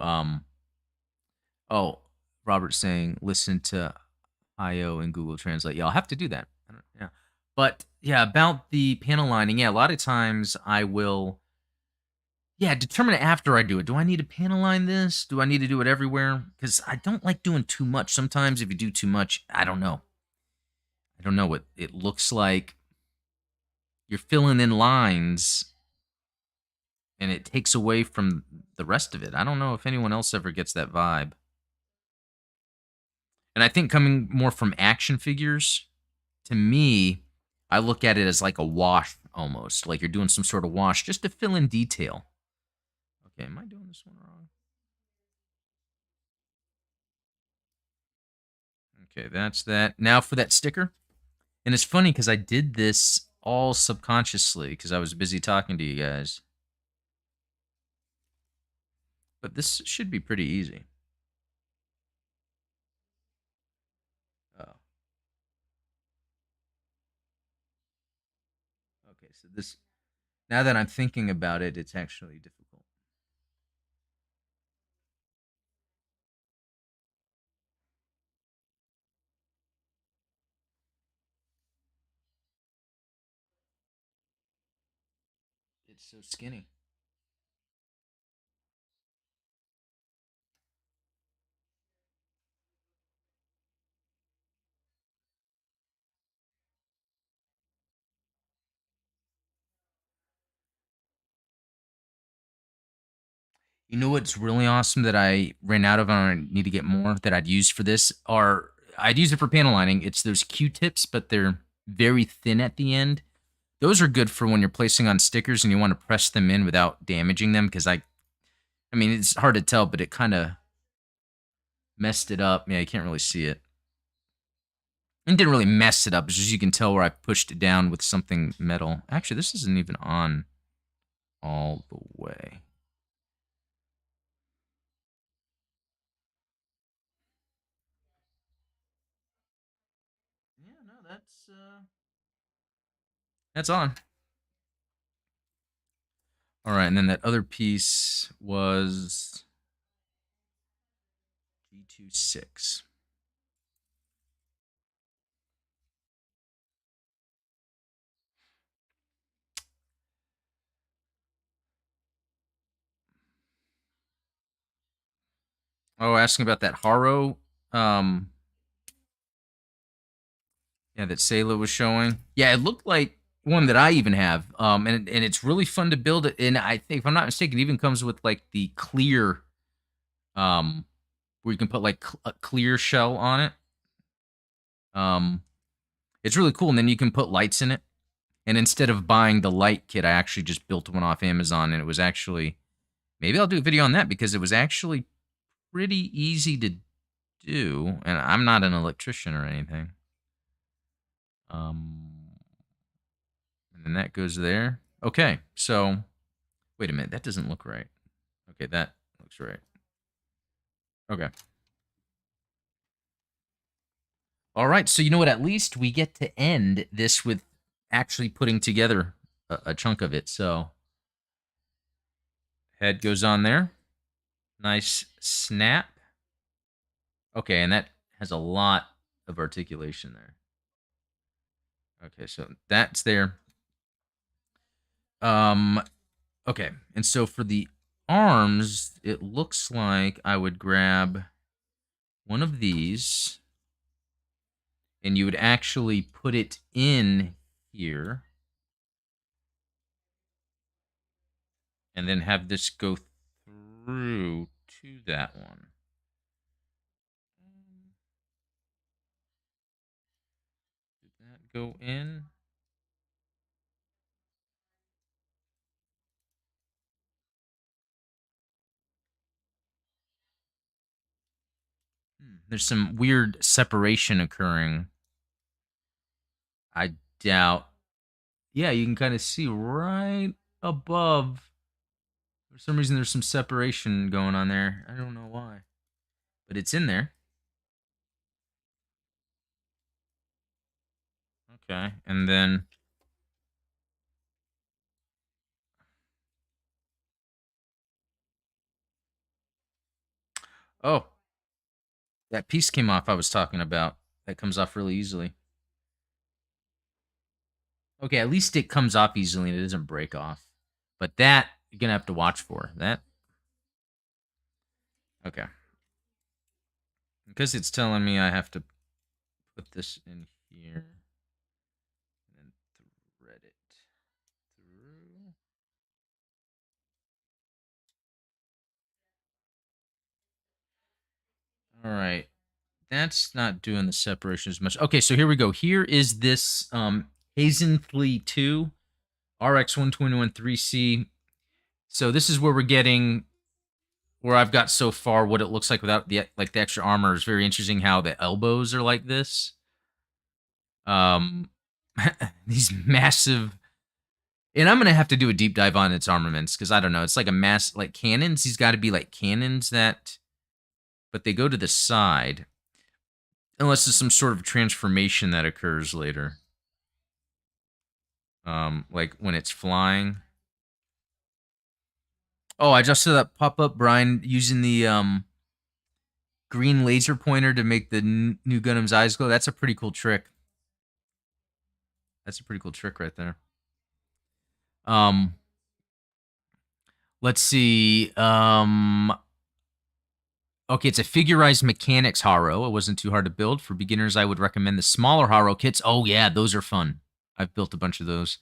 oh, Robert's saying listen to IO and Google Translate. Yeah, I'll have to do that. Yeah, but yeah, about the panel lining. Yeah, a lot of times I will. Yeah, determine it after I do it. Do I need to panel line this? Do I need to do it everywhere? Because I don't like doing too much. Sometimes if you do too much, I don't know. I don't know what it looks like. You're filling in lines and it takes away from the rest of it. I don't know if anyone else ever gets that vibe. And I think coming more from action figures, to me, I look at it as like a wash almost. Like you're doing some sort of wash just to fill in detail. Okay, am I doing this one wrong? Okay, that's that. Now for that sticker. And it's funny because I did this all subconsciously because I was busy talking to you guys. But this should be pretty easy. Oh. Okay, so this, now that I'm thinking about it, it's actually difficult. It's so skinny. You know what's really awesome that I ran out of and I need to get more that I'd use for this are I'd use it for panel lining. It's those Q-tips, but they're very thin at the end. Those are good for when you're placing on stickers and you want to press them in without damaging them because I mean, it's hard to tell, but it kind of messed it up. Yeah, you can't really see it. It didn't really mess it up. It's just you can tell where I pushed it down with something metal. Actually, this isn't even on all the way. Yeah, no, that's on. All right, and then that other piece was G26. Oh, asking about that Haro, um, yeah, that Sayla was showing. Yeah, it looked like one that I even have, and it's really fun to build it. And I think, if I'm not mistaken, it even comes with like the clear, where you can put like a clear shell on it. Um, it's really cool, and then you can put lights in it. And instead of buying the light kit, I actually just built one off Amazon, and it was actually, maybe I'll do a video on that because it was actually pretty easy to do, and I'm not an electrician or anything. And then that goes there. Okay, so wait a minute. That doesn't look right. Okay, that looks right. Okay. All right. So you know what? At least we get to end this with actually putting together a chunk of it. So head goes on there. Nice snap. Okay, and that has a lot of articulation there. Okay, so that's there. Um, okay, and so for the arms, it looks like I would grab one of these, and you would actually put it in here, and then have this go through to that one. Did that go in? There's some weird separation occurring. I doubt. Yeah, you can kind of see right above. For some reason, there's some separation going on there. I don't know why, but it's in there. Okay, and then oh, that piece came off I was talking about. That comes off really easily. Okay, at least it comes off easily and it doesn't break off. But that you're gonna have to watch for that. Okay, because it's telling me I have to put this in here and thread it through. All right. That's not doing the separation as much. Okay, so here we go. Here is this Haze'n-thley 2 RX 121 3C. So this is where we're getting where I've got so far what it looks like without the extra armor is very interesting how the elbows are like this. Um these massive, and I'm gonna have to do a deep dive on its armaments because I don't know. It's like a mass like cannons. These got to be like cannons that, but they go to the side. Unless there's some sort of transformation that occurs later. Like when it's flying. Oh, I just saw that pop up, Brian, using the green laser pointer to make the new Gundam's eyes glow. That's a pretty cool trick. That's a pretty cool trick right there. Um, let's see. Okay, it's a figurized mechanics Haro. It wasn't too hard to build. For beginners, I would recommend the smaller Haro kits. Oh yeah, those are fun. I've built a bunch of those.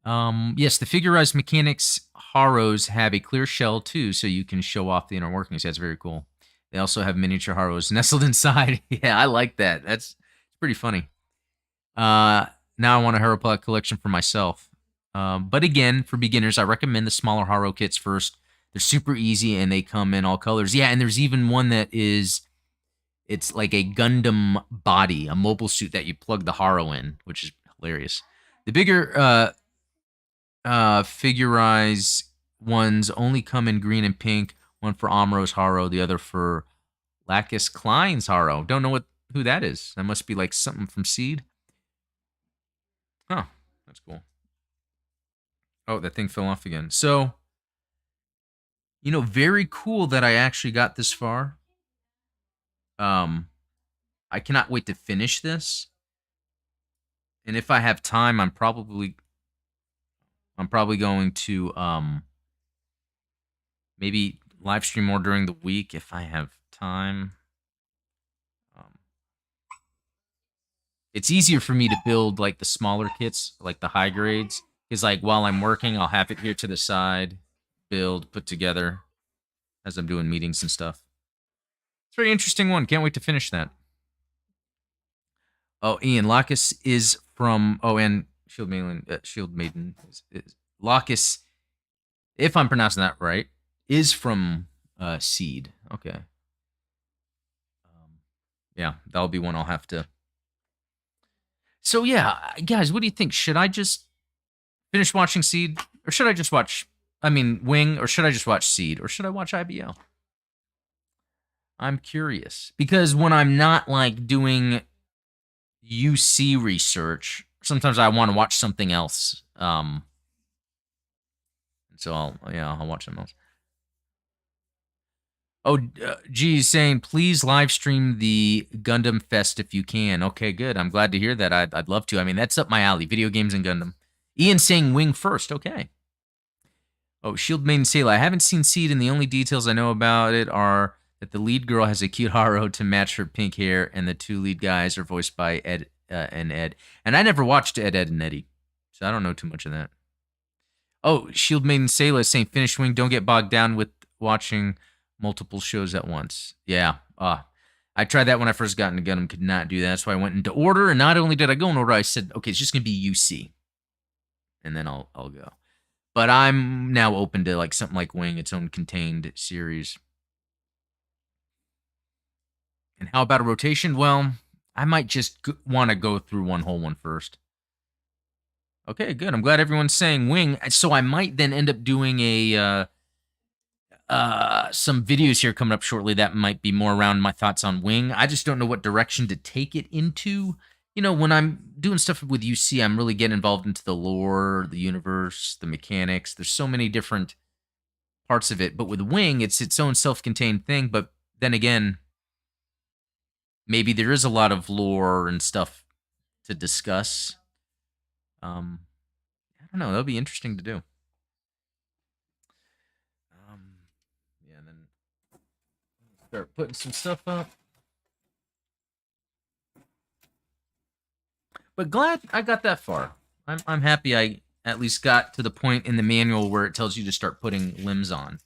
Yes, the figurized mechanics Haros have a clear shell too, so you can show off the inner workings. That's very cool. They also have miniature Haros nestled inside. Yeah, I like that. That's pretty funny. Now I want a Haroplot collection for myself. But again, for beginners, I recommend the smaller Haro kits first. They're super easy and they come in all colors. Yeah, and there's even one that is it's like a Gundam body, a mobile suit that you plug the Haro in, which is hilarious. The bigger figurize ones only come in green and pink. One for Amro's Haro, the other for Lacus Klein's Haro. Don't know who that is. That must be like something from Seed. Huh, that's cool. Oh, that thing fell off again. So, very cool that I actually got this far. I cannot wait to finish this. And if I have time, I'm probably going to maybe live stream more during the week if I have time. Um, it's easier for me to build like the smaller kits, like the high grades, because like while I'm working, I'll have it here to the side, build, put together as I'm doing meetings and stuff. It's a very interesting one. Can't wait to finish that. Oh, Ian Lacus is from and Shield Maiden is Lacus, if I'm pronouncing that right, is from Seed. Okay. Yeah, that'll be one I'll have to. So yeah, guys, what do you think? Should I just finish watching Seed, or should I just watch? I mean, Wing, or should I just watch Seed, or should I watch IBL? I'm curious because when I'm not like doing UC research, sometimes I want to watch something else. So I'll watch something else. Oh, geez, saying please live stream the Gundam Fest if you can. Okay, good. I'm glad to hear that. I'd love to. I mean, that's up my alley. Video games and Gundam. Ian saying Wing first. Okay. Oh, Shield Maiden Sailor. I haven't seen Seed, and the only details I know about it are that the lead girl has a cute Haro to match her pink hair, and the two lead guys are voiced by Ed and Ed. And I never watched Ed, and Eddie, so I don't know too much of that. Oh, Shield Maiden Sailor is saying finish Wing. Don't get bogged down with watching multiple shows at once. Yeah. I tried that when I first got into Gundam. Could not do that. That's why I went into order. And not only did I go in order, I said, okay, it's just going to be UC. And then I'll go. But I'm now open to like something like Wing, its own contained series. And how about a rotation? Well, I might just want to go through one whole one first. Okay, good. I'm glad everyone's saying Wing. So I might then end up doing a some videos here coming up shortly that might be more around my thoughts on Wing. I just don't know what direction to take it into. You know, when I'm doing stuff with UC, I'm really getting involved into the lore, the universe, the mechanics. There's so many different parts of it. But with Wing, it's its own self-contained thing. But then again, maybe there is a lot of lore and stuff to discuss. I don't know. That'll be interesting to do. Yeah, and then start putting some stuff up. But glad I got that far. I'm happy I at least got to the point in the manual where it tells you to start putting limbs on.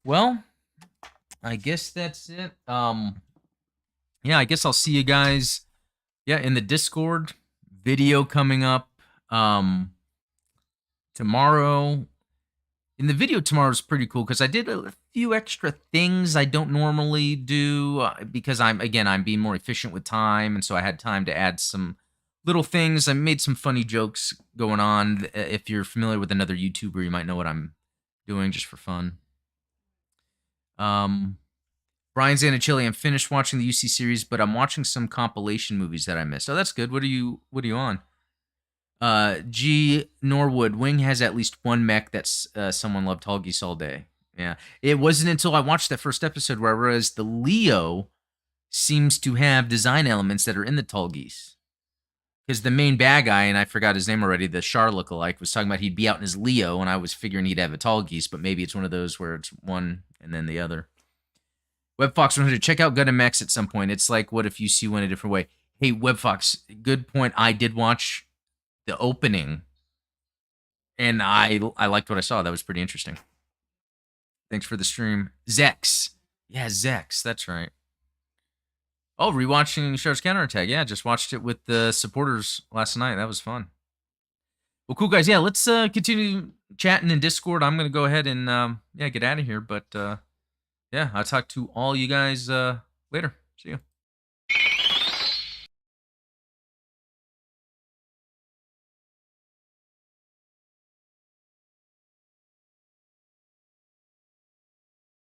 Well, I guess that's it. Yeah, I guess I'll see you guys. Yeah, in the Discord video coming up tomorrow. In the video tomorrow is pretty cool because I did a few extra things I don't normally do because I'm being more efficient with time, and so I had time to add some little things. I made some funny jokes going on. If you're familiar with another YouTuber, you might know what I'm doing just for fun. Brian Zanichelli, I'm finished watching the UC series, but I'm watching some compilation movies that I missed. Oh, that's good. What are you on? G Norwood, Wing has at least one mech that's someone loved Tall Geese all day. Yeah. It wasn't until I watched that first episode where I realized the Leo seems to have design elements that are in the Tall Geese. Because the main bad guy, and I forgot his name already, the Char lookalike, was talking about he'd be out in his Leo, and I was figuring he'd have a Tall Geese, but maybe it's one of those where it's one and then the other. WebFox 100, check out Gundam X at some point. It's like, what if you see one a different way? Hey, WebFox, good point. I did watch the opening, and I liked what I saw. That was pretty interesting. Thanks for the stream. Zex. Yeah, Zex. That's right. Oh, rewatching Char's Counterattack. Yeah, just watched it with the supporters last night. That was fun. Well, cool, guys. Yeah, let's continue chatting in Discord. I'm going to go ahead and get out of here. But, yeah, I'll talk to all you guys later. See you.